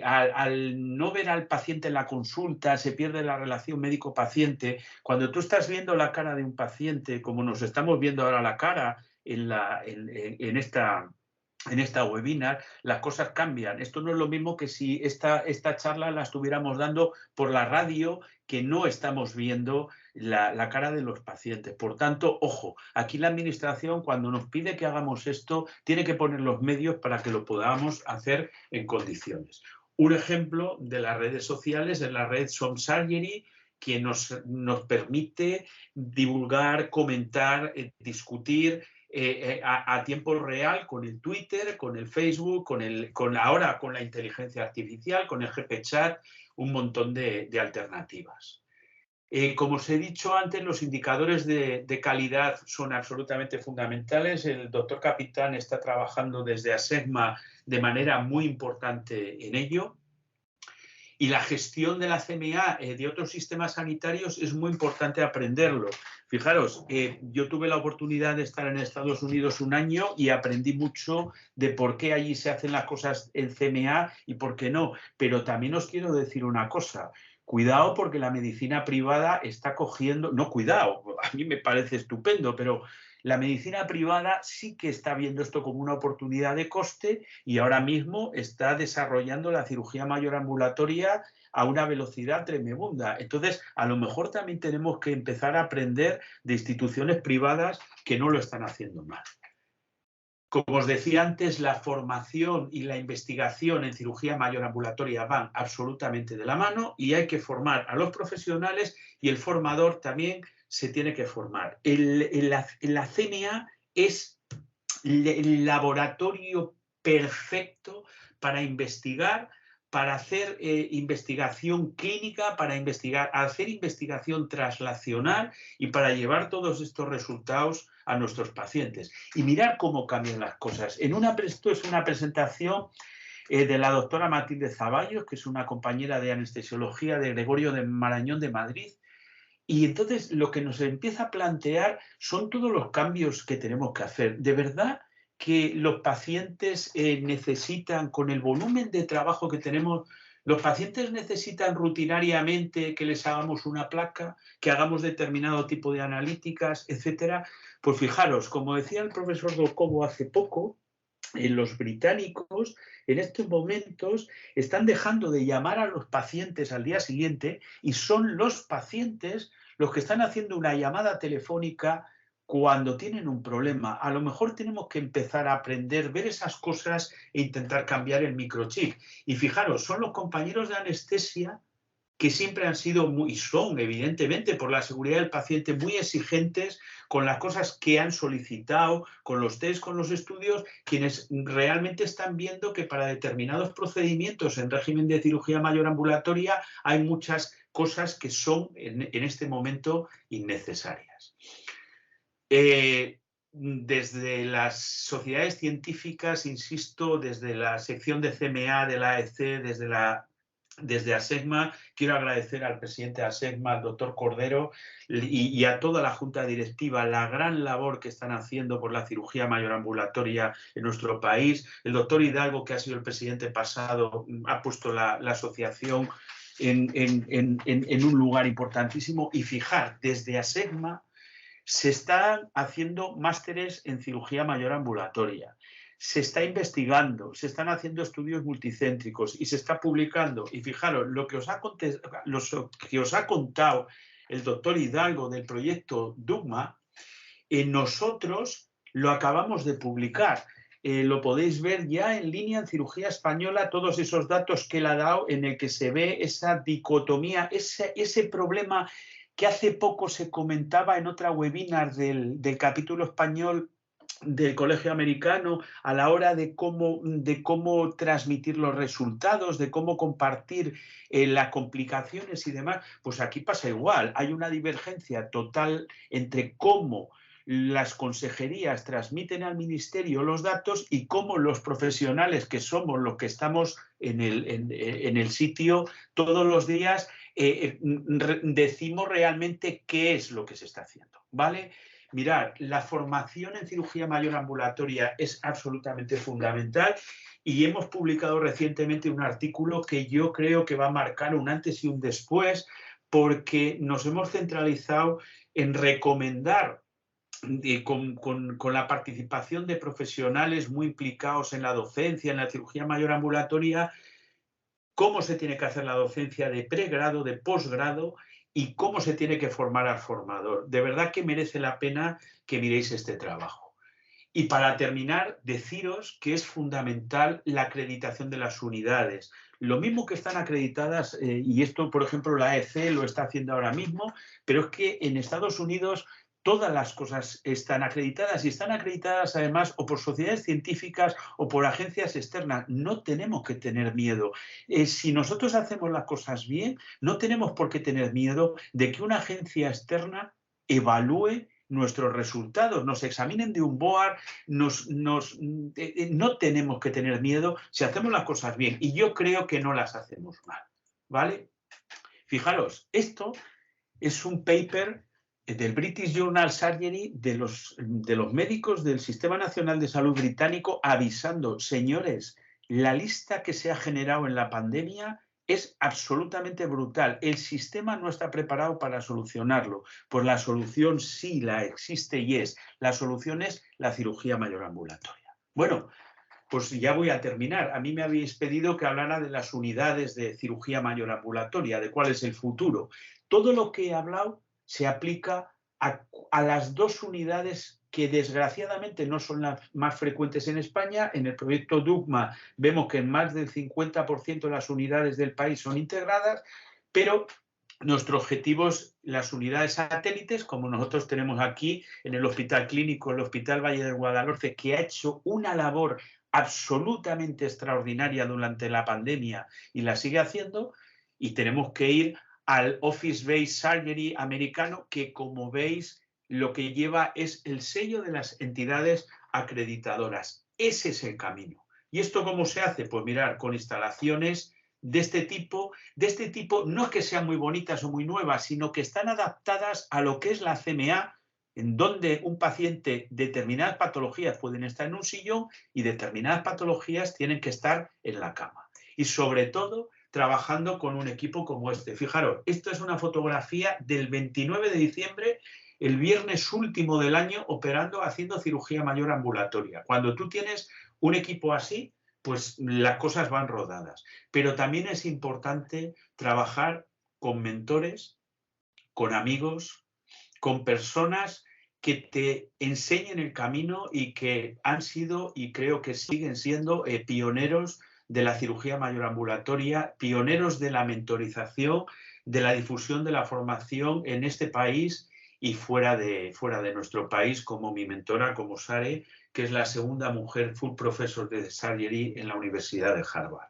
al no ver al paciente en la consulta se pierde la relación médico-paciente, cuando tú estás viendo la cara de un paciente, como nos estamos viendo ahora la cara en esta webinar, las cosas cambian. Esto no es lo mismo que si esta charla la estuviéramos dando por la radio, que no estamos viendo la cara de los pacientes. Por tanto, ojo, aquí la administración, cuando nos pide que hagamos esto, tiene que poner los medios para que lo podamos hacer en condiciones. Un ejemplo de las redes sociales es la red Som Surgery, que nos permite divulgar, comentar, discutir a tiempo real con el Twitter, con el Facebook, ahora con la inteligencia artificial, con el GPchat, un montón de alternativas. Como os he dicho antes, los indicadores de calidad son absolutamente fundamentales. El doctor Capitán está trabajando desde ASEGMA de manera muy importante en ello. Y la gestión de la CMA de otros sistemas sanitarios es muy importante aprenderlo. Fijaros, yo tuve la oportunidad de estar en Estados Unidos un año y aprendí mucho de por qué allí se hacen las cosas en CMA y por qué no. Pero también os quiero decir una cosa. Cuidado, porque la medicina privada está cogiendo... No, cuidado, a mí me parece estupendo, pero la medicina privada sí que está viendo esto como una oportunidad de coste y ahora mismo está desarrollando la cirugía mayor ambulatoria a una velocidad tremenda. Entonces, a lo mejor también tenemos que empezar a aprender de instituciones privadas que no lo están haciendo mal. Como os decía antes, la formación y la investigación en cirugía mayor ambulatoria van absolutamente de la mano y hay que formar a los profesionales y el formador también se tiene que formar. La CMA es el laboratorio perfecto para investigar, para hacer investigación clínica, para hacer investigación translacional y para llevar todos estos resultados a nuestros pacientes. Y mirar cómo cambian las cosas. Esto es una presentación de la doctora Matilde Zaballos, que es una compañera de anestesiología de Gregorio de Marañón de Madrid. Y entonces lo que nos empieza a plantear son todos los cambios que tenemos que hacer. De verdad que los pacientes necesitan, con el volumen de trabajo que tenemos, los pacientes necesitan rutinariamente que les hagamos una placa, que hagamos determinado tipo de analíticas, etcétera. Pues fijaros, como decía el profesor Dolcobo hace poco, los británicos en estos momentos están dejando de llamar a los pacientes al día siguiente y son los pacientes los que están haciendo una llamada telefónica cuando tienen un problema. A lo mejor tenemos que empezar a aprender, ver esas cosas e intentar cambiar el microchip. Y fijaros, son los compañeros de anestesia que siempre han sido y son, evidentemente, por la seguridad del paciente, muy exigentes con las cosas que han solicitado, con los test, con los estudios, quienes realmente están viendo que para determinados procedimientos en régimen de cirugía mayor ambulatoria hay muchas cosas que son en este momento innecesarias. Desde las sociedades científicas, insisto, desde la sección de CMA de la AEC, desde la Desde ASEGMA quiero agradecer al presidente de ASEGMA, al doctor Cordero, y a toda la junta directiva la gran labor que están haciendo por la cirugía mayor ambulatoria en nuestro país. El doctor Hidalgo, que ha sido el presidente pasado, ha puesto la asociación en un lugar importantísimo. Y fijar, desde ASEGMA se están haciendo másteres en cirugía mayor ambulatoria. Se está investigando, se están haciendo estudios multicéntricos y se está publicando. Y fijaros, lo que os ha contado el doctor Hidalgo del proyecto DUGMA, nosotros lo acabamos de publicar. Lo podéis ver ya en línea en Cirugía Española, todos esos datos que él ha dado, en el que se ve esa dicotomía, ese problema que hace poco se comentaba en otra webinar del capítulo español del Colegio Americano, a la hora de cómo transmitir los resultados, de cómo compartir las complicaciones y demás. Pues aquí pasa igual, hay una divergencia total entre cómo las consejerías transmiten al ministerio los datos y cómo los profesionales, que somos los que estamos en el sitio todos los días, decimos realmente qué es lo que se está haciendo, ¿vale? Mirad, la formación en cirugía mayor ambulatoria es absolutamente fundamental y hemos publicado recientemente un artículo que yo creo que va a marcar un antes y un después, porque nos hemos centralizado en recomendar con la participación de profesionales muy implicados en la docencia, en la cirugía mayor ambulatoria, cómo se tiene que hacer la docencia de pregrado, de posgrado y cómo se tiene que formar al formador. De verdad que merece la pena que miréis este trabajo. Y para terminar, deciros que es fundamental la acreditación de las unidades. Lo mismo que están acreditadas, y esto, por ejemplo, la AEC lo está haciendo ahora mismo, pero es que en Estados Unidos todas las cosas están acreditadas y están acreditadas además o por sociedades científicas o por agencias externas. No tenemos que tener miedo. Si nosotros hacemos las cosas bien, no tenemos por qué tener miedo de que una agencia externa evalúe nuestros resultados, nos examinen de un board, no tenemos que tener miedo si hacemos las cosas bien. Y yo creo que no las hacemos mal, ¿vale? Fijaros, esto es un paper del British Journal Surgery de los médicos del Sistema Nacional de Salud británico avisando, señores, la lista que se ha generado en la pandemia es absolutamente brutal. El sistema no está preparado para solucionarlo. Pues la solución sí la existe y es. La solución es la cirugía mayor ambulatoria. Bueno, pues ya voy a terminar. A mí me habéis pedido que hablara de las unidades de cirugía mayor ambulatoria, de cuál es el futuro. Todo lo que he hablado se aplica a las dos unidades que desgraciadamente no son las más frecuentes en España. En el proyecto DUGMA vemos que en más del 50% de las unidades del país son integradas, pero nuestro objetivo es las unidades satélites, como nosotros tenemos aquí en el Hospital Clínico, el Hospital Valle del Guadalhorce, que ha hecho una labor absolutamente extraordinaria durante la pandemia y la sigue haciendo, y tenemos que ir al Office Based Surgery americano, que como veis lo que lleva es el sello de las entidades acreditadoras. Ese es el camino. ¿Y esto cómo se hace? Pues mirar, con instalaciones de este tipo, no es que sean muy bonitas o muy nuevas, sino que están adaptadas a lo que es la CMA, en donde un paciente, determinadas patologías pueden estar en un sillón y determinadas patologías tienen que estar en la cama. Y sobre todo, trabajando con un equipo como este. Fijaros, esto es una fotografía del 29 de diciembre, el viernes último del año, operando, haciendo cirugía mayor ambulatoria. Cuando tú tienes un equipo así, pues las cosas van rodadas. Pero también es importante trabajar con mentores, con amigos, con personas que te enseñen el camino y que han sido y creo que siguen siendo pioneros de la cirugía mayor ambulatoria, pioneros de la mentorización, de la difusión de la formación en este país y fuera de nuestro país, como mi mentora, como Sare, que es la segunda mujer full professor de surgery en la Universidad de Harvard.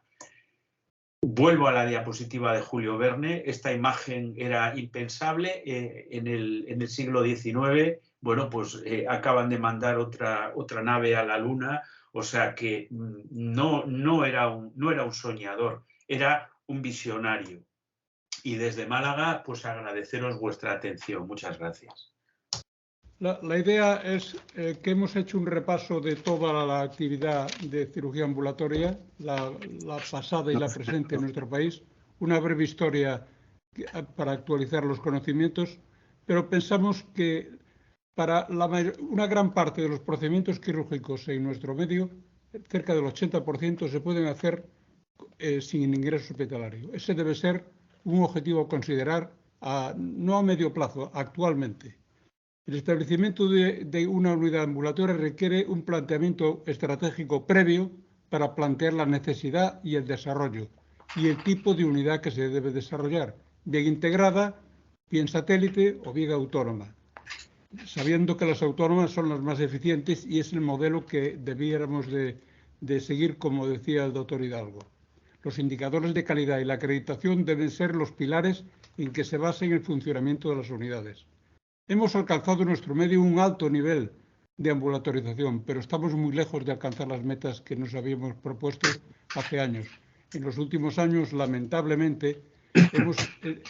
Vuelvo a la diapositiva de Julio Verne. Esta imagen era impensable en el siglo XIX. Bueno, pues acaban de mandar otra nave a la Luna, o sea que no era un soñador, era un visionario. Y desde Málaga, pues agradeceros vuestra atención. Muchas gracias. La idea es que hemos hecho un repaso de toda la actividad de cirugía ambulatoria, la pasada y la presente en nuestro país, una breve historia para actualizar los conocimientos, pero pensamos que para una gran parte de los procedimientos quirúrgicos en nuestro medio, cerca del 80% se pueden hacer sin ingreso hospitalario. Ese debe ser un objetivo a considerar, no a medio plazo, actualmente. El establecimiento de una unidad ambulatoria requiere un planteamiento estratégico previo para plantear la necesidad y el desarrollo y el tipo de unidad que se debe desarrollar, bien integrada, bien satélite o bien autónoma, sabiendo que las autónomas son las más eficientes y es el modelo que debiéramos de seguir, como decía el doctor Hidalgo. Los indicadores de calidad y la acreditación deben ser los pilares en que se basen el funcionamiento de las unidades. Hemos alcanzado en nuestro medio un alto nivel de ambulatorización, pero estamos muy lejos de alcanzar las metas que nos habíamos propuesto hace años. En los últimos años, lamentablemente, hemos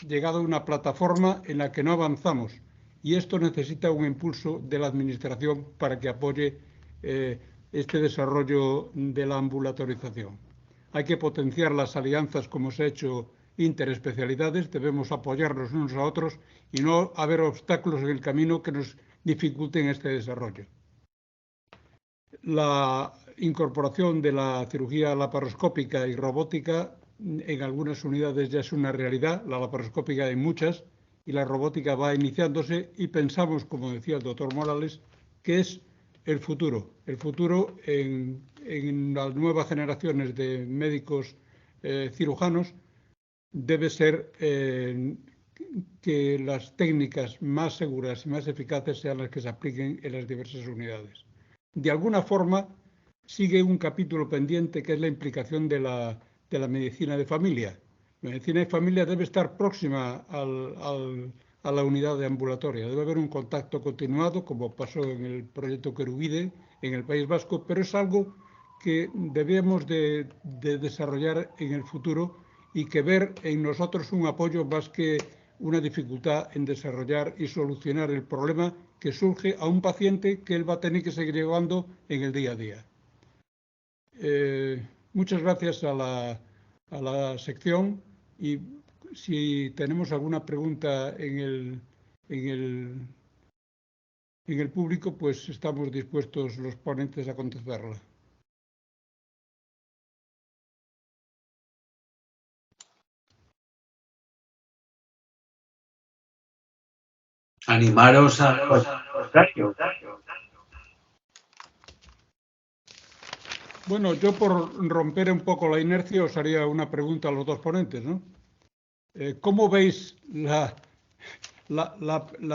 llegado a una plataforma en la que no avanzamos y esto necesita un impulso de la Administración para que apoye este desarrollo de la ambulatorización. Hay que potenciar las alianzas como se ha hecho interespecialidades, debemos apoyarnos unos a otros y no haber obstáculos en el camino que nos dificulten este desarrollo. La incorporación de la cirugía laparoscópica y robótica en algunas unidades ya es una realidad, la laparoscópica en muchas, y la robótica va iniciándose y pensamos, como decía el doctor Morales, que es el futuro en las nuevas generaciones de médicos cirujanos debe ser que las técnicas más seguras y más eficaces sean las que se apliquen en las diversas unidades. De alguna forma, sigue un capítulo pendiente que es la implicación de la medicina de familia. La medicina de familia debe estar próxima a la unidad ambulatoria. Debe haber un contacto continuado, como pasó en el proyecto Querubide en el País Vasco, pero es algo que debemos de desarrollar en el futuro y que ver en nosotros un apoyo más que una dificultad en desarrollar y solucionar el problema que surge a un paciente que él va a tener que seguir llevando en el día a día. Muchas gracias a la sección y si tenemos alguna pregunta en el público, pues estamos dispuestos los ponentes a contestarla. Animaros a Bueno, yo por romper un poco la inercia os haría una pregunta a los dos ponentes, ¿no? ¿Cómo veis la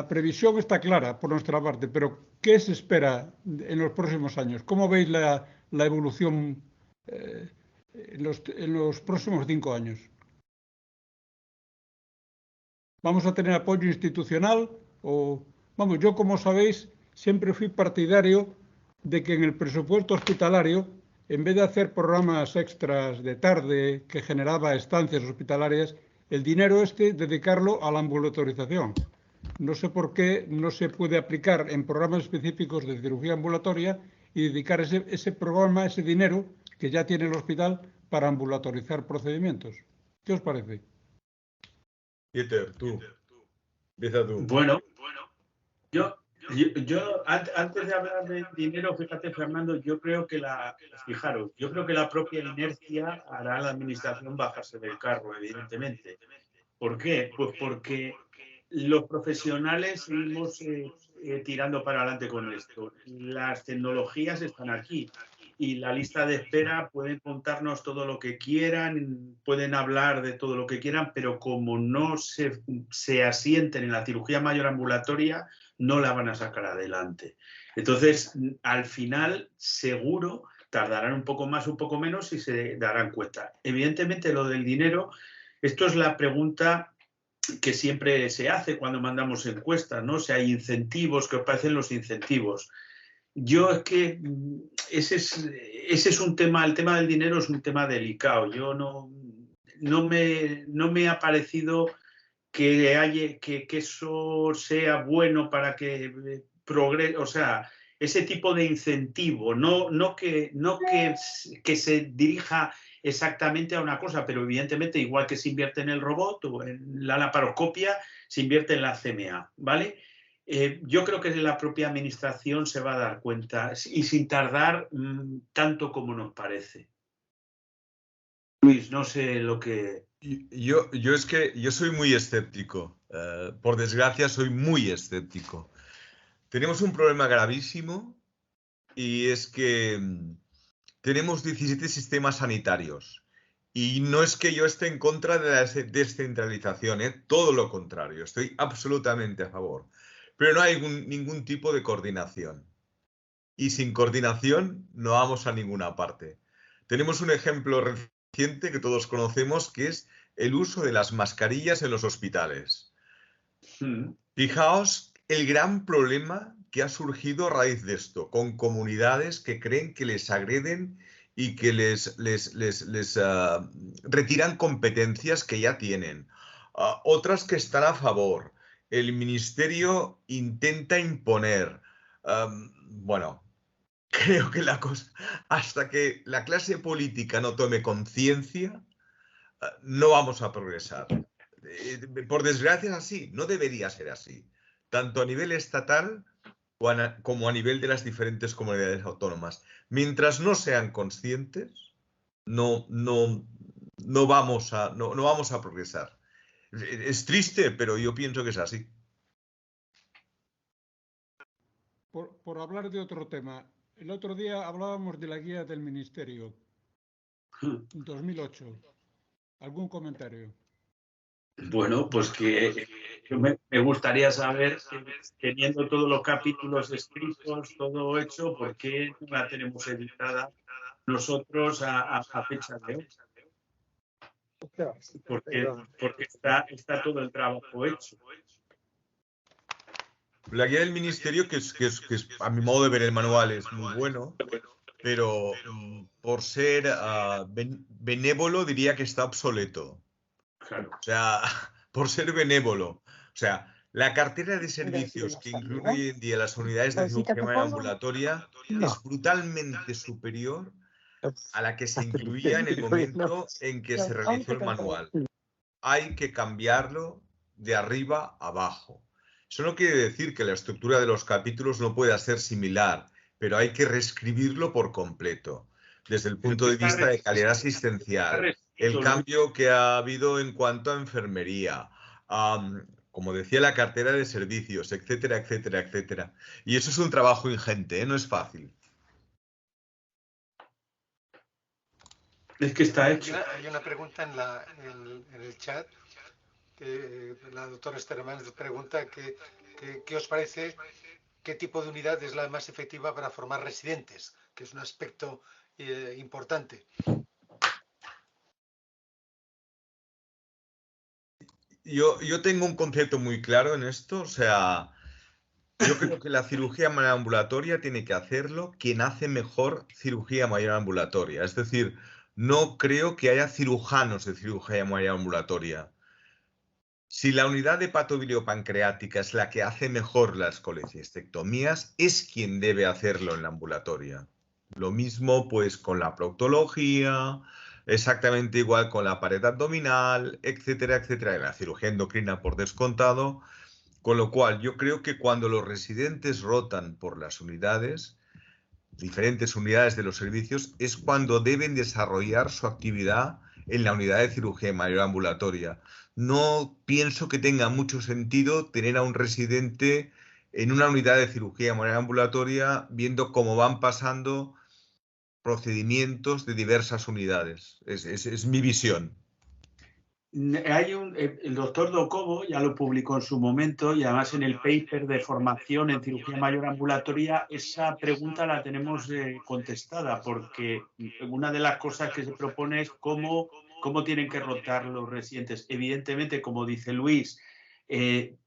previsión está clara por nuestra parte, pero ¿qué se espera en los próximos años? ¿Cómo veis la evolución en los próximos 5 años? ¿Vamos a tener apoyo institucional? Vamos, yo, como sabéis, siempre fui partidario de que en el presupuesto hospitalario, en vez de hacer programas extras de tarde que generaba estancias hospitalarias, el dinero dedicarlo a la ambulatorización. No sé por qué no se puede aplicar en programas específicos de cirugía ambulatoria y dedicar ese programa, ese dinero que ya tiene el hospital para ambulatorizar procedimientos. ¿Qué os parece? Peter, tú. Empieza tú. Bueno, yo antes de hablar de dinero, fíjate, Fernando, yo creo que yo creo que la propia inercia hará a la administración bajarse del carro, evidentemente. ¿Por qué? Pues porque los profesionales seguimos tirando para adelante con esto. Las tecnologías están aquí y la lista de espera pueden contarnos todo lo que quieran, pueden hablar de todo lo que quieran, pero como no se asienten en la cirugía mayor ambulatoria, no la van a sacar adelante. Entonces, al final, seguro, tardarán un poco más, un poco menos y se darán cuenta. Evidentemente, lo del dinero, esto es la pregunta que siempre se hace cuando mandamos encuestas, ¿no? Si hay incentivos, ¿qué os parecen los incentivos? Yo es que ese es un tema, el tema del dinero es un tema delicado. Yo no, no me ha parecido que eso sea bueno para que progrese, o sea, ese tipo de incentivo, no que se dirija exactamente a una cosa, pero evidentemente igual que se invierte en el robot o en la laparoscopia, se invierte en la CMA, ¿vale? Yo creo que la propia administración se va a dar cuenta y sin tardar tanto como nos parece. Luis, no sé lo que... Yo soy muy escéptico. Por desgracia, soy muy escéptico. Tenemos un problema gravísimo y es que tenemos 17 sistemas sanitarios. Y no es que yo esté en contra de la descentralización, todo lo contrario, estoy absolutamente a favor. Pero no hay ningún tipo de coordinación. Y sin coordinación no vamos a ninguna parte. Tenemos un ejemplo reciente que todos conocemos, que es el uso de las mascarillas en los hospitales. Fijaos el gran problema que ha surgido a raíz de esto, con comunidades que creen que les agreden y que les retiran competencias que ya tienen. Otras que están a favor. El ministerio intenta imponer. Bueno, creo que la cosa, hasta que la clase política no tome conciencia, no vamos a progresar. Por desgracia es así, no debería ser así, tanto a nivel estatal como a nivel de las diferentes comunidades autónomas. Mientras no sean conscientes, no vamos a progresar. Es triste, pero yo pienso que es así. Por hablar de otro tema, el otro día hablábamos de la guía del Ministerio, 2008. ¿Algún comentario? Bueno, pues que me gustaría saber, teniendo todos los capítulos escritos, todo hecho, ¿por qué no la tenemos editada nosotros a fecha de hoy? Porque está todo el trabajo hecho. La guía del ministerio, que es, a mi modo de ver el manual, es muy bueno, pero por ser benévolo diría que está obsoleto. Claro. O sea, por ser benévolo. O sea, la cartera de servicios que incluye hoy en día las unidades de cirugía ambulatoria es brutalmente superior a la que se incluía en el momento en que se realizó el manual. Hay que cambiarlo de arriba a abajo. Eso no quiere decir que la estructura de los capítulos no pueda ser similar, pero hay que reescribirlo por completo, desde el punto de vista de calidad asistencial, el cambio que ha habido en cuanto a enfermería, como decía, la cartera de servicios, etcétera, etcétera, etcétera. Y eso es un trabajo ingente, no es fácil. Es que está hecho. Hay una pregunta en el chat. La doctora Esther Hernández pregunta qué os parece, qué tipo de unidad es la más efectiva para formar residentes, que es un aspecto importante. Yo tengo un concepto muy claro en esto, o sea, yo creo que la cirugía mayor ambulatoria tiene que hacerlo quien hace mejor cirugía mayor ambulatoria. Es decir, no creo que haya cirujanos de cirugía mayor ambulatoria. Si la unidad de patobiliopancreática es la que hace mejor las colecistectomías, es quien debe hacerlo en la ambulatoria. Lo mismo pues con la proctología, exactamente igual con la pared abdominal, etcétera, etcétera, y la cirugía endocrina por descontado. Con lo cual yo creo que cuando los residentes rotan por las unidades, diferentes unidades de los servicios, es cuando deben desarrollar su actividad en la unidad de cirugía mayor ambulatoria. No pienso que tenga mucho sentido tener a un residente en una unidad de cirugía mayor ambulatoria viendo cómo van pasando procedimientos de diversas unidades. Es mi visión. Hay el doctor Docobo ya lo publicó en su momento y además en el paper de formación en cirugía mayor ambulatoria esa pregunta la tenemos contestada porque una de las cosas que se propone es cómo tienen que rotar los residentes. Evidentemente, como dice Luis,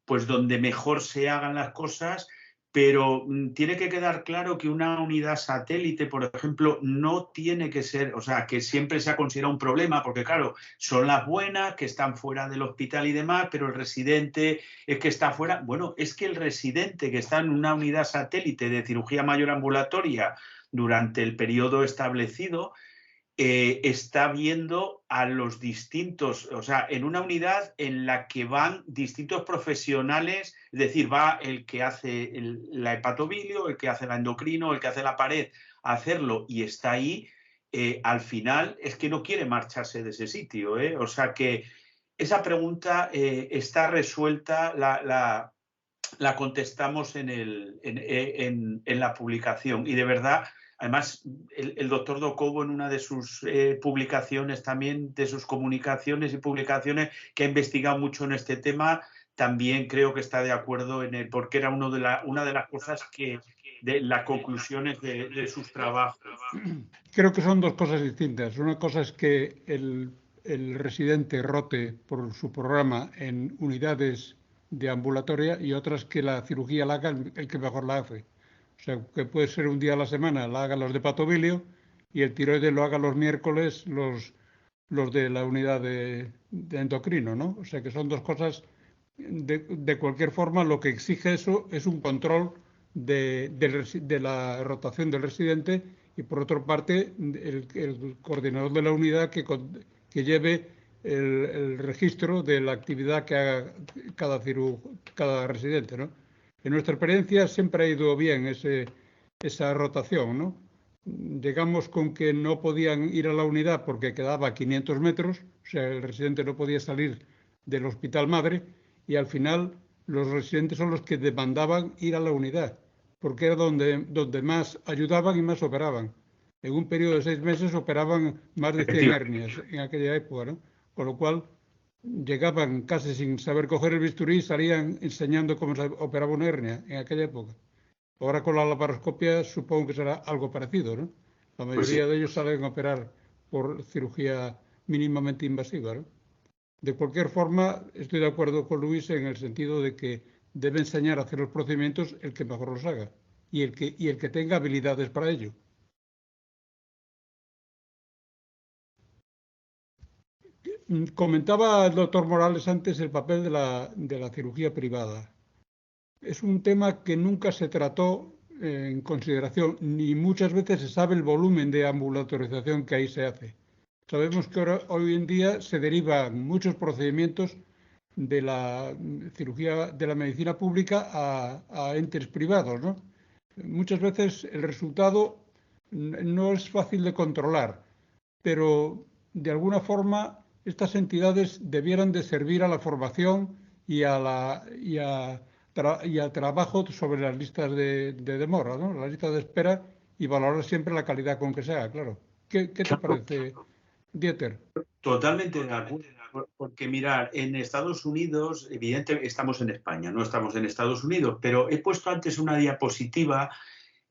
pues donde mejor se hagan las cosas, pero tiene que quedar claro que una unidad satélite, por ejemplo, no tiene que ser, o sea, que siempre se ha considerado un problema, porque claro, son las buenas que están fuera del hospital y demás, pero el residente es que está fuera. Bueno, es que el residente que está en una unidad satélite de cirugía mayor ambulatoria durante el periodo establecido, está viendo a los distintos, o sea, en una unidad en la que van distintos profesionales, es decir, va el que hace la hepatobilio, el que hace la endocrino, el que hace la pared, a hacerlo y está ahí, al final es que no quiere marcharse de ese sitio, ¿eh? O sea que esa pregunta está resuelta, la contestamos en la publicación y de verdad. Además, el doctor Docobo en una de sus publicaciones también, de sus comunicaciones y publicaciones, que ha investigado mucho en este tema, también creo que está de acuerdo en él, porque era una de las cosas de las conclusiones de sus trabajos. Creo que son dos cosas distintas. Una cosa es que el residente rote por su programa en unidades de ambulatoria y otra es que la cirugía la haga el que mejor la hace. O sea, que puede ser un día a la semana la hagan los de hepatobilio y el tiroides lo hagan los miércoles los de la unidad de endocrino, ¿no? O sea, que son dos cosas. De cualquier forma, lo que exige eso es un control de la rotación del residente y, por otra parte, el coordinador de la unidad que lleve el registro de la actividad que haga cada residente, ¿no? En nuestra experiencia siempre ha ido bien esa rotación, ¿no? Llegamos con que no podían ir a la unidad porque quedaba a 500 metros, o sea, el residente no podía salir del hospital madre y al final los residentes son los que demandaban ir a la unidad, porque era donde más ayudaban y más operaban. En un periodo de 6 meses operaban más de 100 hernias en aquella época, ¿no? Con lo cual llegaban casi sin saber coger el bisturí y salían enseñando cómo se operaba una hernia en aquella época. Ahora con la laparoscopia supongo que será algo parecido, ¿no? La mayoría de ellos salen a operar por cirugía mínimamente invasiva, ¿no? De cualquier forma, estoy de acuerdo con Luis en el sentido de que debe enseñar a hacer los procedimientos el que mejor los haga y el que tenga habilidades para ello. Comentaba el doctor Morales antes el papel de la cirugía privada. Es un tema que nunca se trató en consideración, ni muchas veces se sabe el volumen de ambulatorización que ahí se hace. Sabemos que hoy en día se derivan muchos procedimientos de la cirugía de la medicina pública a entes privados, ¿no? Muchas veces el resultado no es fácil de controlar, pero de alguna forma estas entidades debieran de servir a la formación y al trabajo sobre las listas de demora, ¿no? Las listas de espera y valorar siempre la calidad con que se haga, claro. ¿Qué te parece, Dieter? Totalmente de acuerdo, porque mirar, en Estados Unidos, evidentemente estamos en España, no estamos en Estados Unidos, pero he puesto antes una diapositiva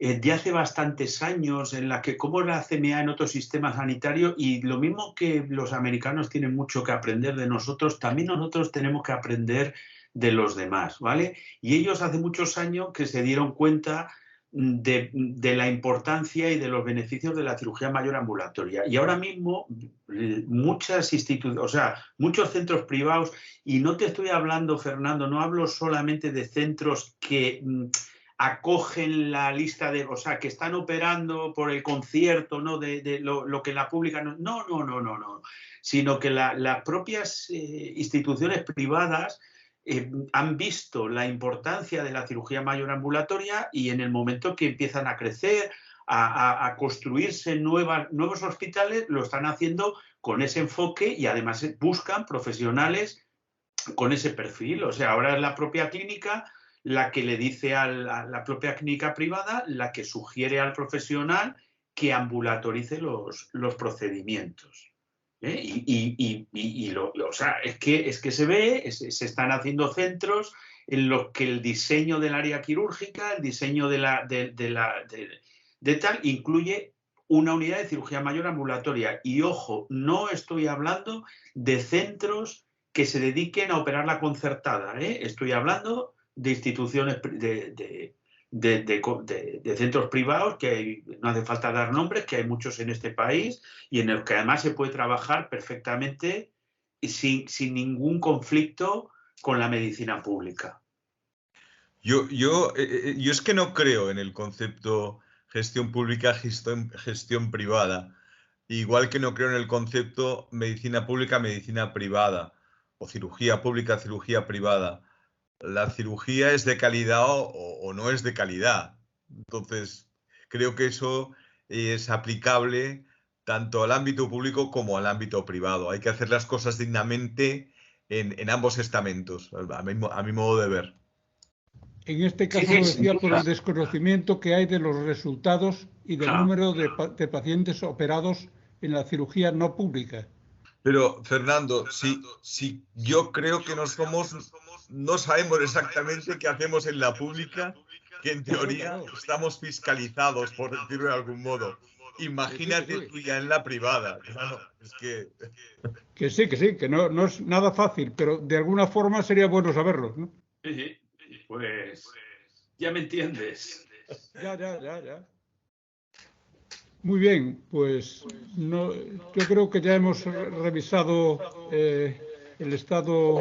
de hace bastantes años en la que cómo la CMA en otro sistema sanitario y lo mismo que los americanos tienen mucho que aprender de nosotros, también nosotros tenemos que aprender de los demás, ¿vale? Y ellos hace muchos años que se dieron cuenta de la importancia y de los beneficios de la cirugía mayor ambulatoria. Y ahora mismo muchas instituciones, o sea, muchos centros privados, y no te estoy hablando, Fernando, no hablo solamente de centros que acogen la lista de, o sea, que están operando por el concierto, ¿no? De lo que la pública no, sino que las propias instituciones privadas han visto la importancia de la cirugía mayor ambulatoria y en el momento que empiezan a crecer, a construirse nuevos hospitales, lo están haciendo con ese enfoque y además buscan profesionales con ese perfil. O sea, ahora es la propia clínica la que le dice a la propia clínica privada, la que sugiere al profesional que ambulatorice los procedimientos. O sea, es que se ve, se están haciendo centros en los que el diseño del área quirúrgica, el diseño de tal, incluye una unidad de cirugía mayor ambulatoria. Y ojo, no estoy hablando de centros que se dediquen a operar la concertada, ¿eh? Estoy hablando de instituciones de centros privados, no hace falta dar nombres, que hay muchos en este país y en los que además se puede trabajar perfectamente y sin ningún conflicto con la medicina pública. Yo es que no creo en el concepto gestión pública, gestión privada. Igual que no creo en el concepto medicina pública, medicina privada. O cirugía pública, cirugía privada. La cirugía es de calidad o no es de calidad. Entonces, creo que eso es aplicable tanto al ámbito público como al ámbito privado. Hay que hacer las cosas dignamente en ambos estamentos, a mi modo de ver. En este caso lo decía por el desconocimiento que hay de los resultados y del número de pacientes operados en la cirugía no pública. Pero, Fernando, si yo creo que no sabemos exactamente qué hacemos en la pública, que en teoría estamos fiscalizados, por decirlo de algún modo. Imagínate tú ya en la privada. Claro, es que... Que sí, que no es nada fácil, pero de alguna forma sería bueno saberlo, ¿no? Sí, pues ya me entiendes. Ya. Muy bien, pues yo creo que ya hemos revisado el estado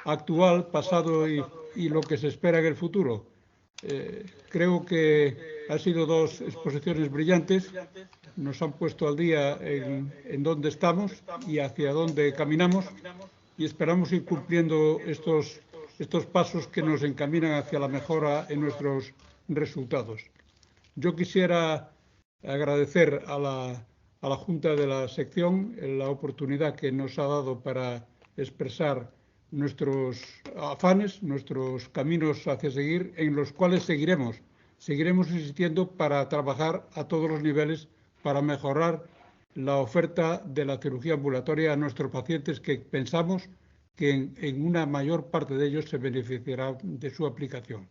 actual, pasado y lo que se espera en el futuro. Creo que han sido dos exposiciones brillantes, nos han puesto al día en dónde estamos y hacia dónde caminamos y esperamos ir cumpliendo estos pasos que nos encaminan hacia la mejora en nuestros resultados. Yo quisiera agradecer a la Junta de la sección la oportunidad que nos ha dado para expresar nuestros afanes, nuestros caminos hacia seguir, en los cuales seguiremos insistiendo para trabajar a todos los niveles para mejorar la oferta de la cirugía ambulatoria a nuestros pacientes, que pensamos que en una mayor parte de ellos se beneficiará de su aplicación.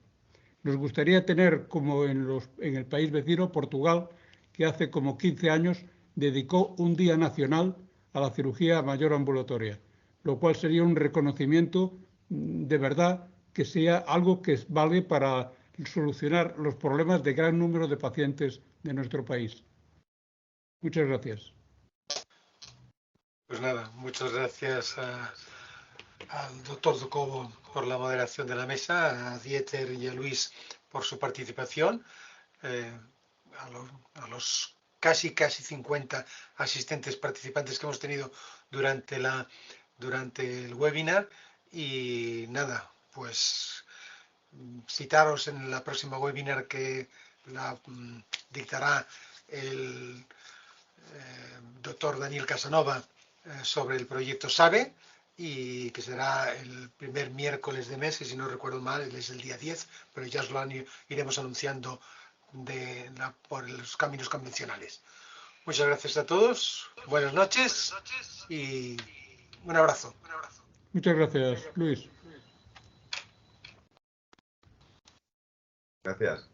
Nos gustaría tener, como en el país vecino, Portugal, que hace como 15 años dedicó un día nacional a la cirugía mayor ambulatoria, lo cual sería un reconocimiento de verdad que sea algo que vale para solucionar los problemas de gran número de pacientes de nuestro país. Muchas gracias. Pues nada, muchas gracias al doctor Docobo por la moderación de la mesa, a Dieter y a Luis por su participación, a los casi 50 asistentes participantes que hemos tenido durante el webinar. Y nada, pues citaros en la próxima webinar que la dictará el doctor Daniel Casanova sobre el proyecto SABE, y que será el primer miércoles de mes, y si no recuerdo mal es el día 10, pero ya os lo iremos anunciando por los caminos convencionales. Muchas gracias a todos, buenas noches y un abrazo. Muchas gracias, Luis. Gracias.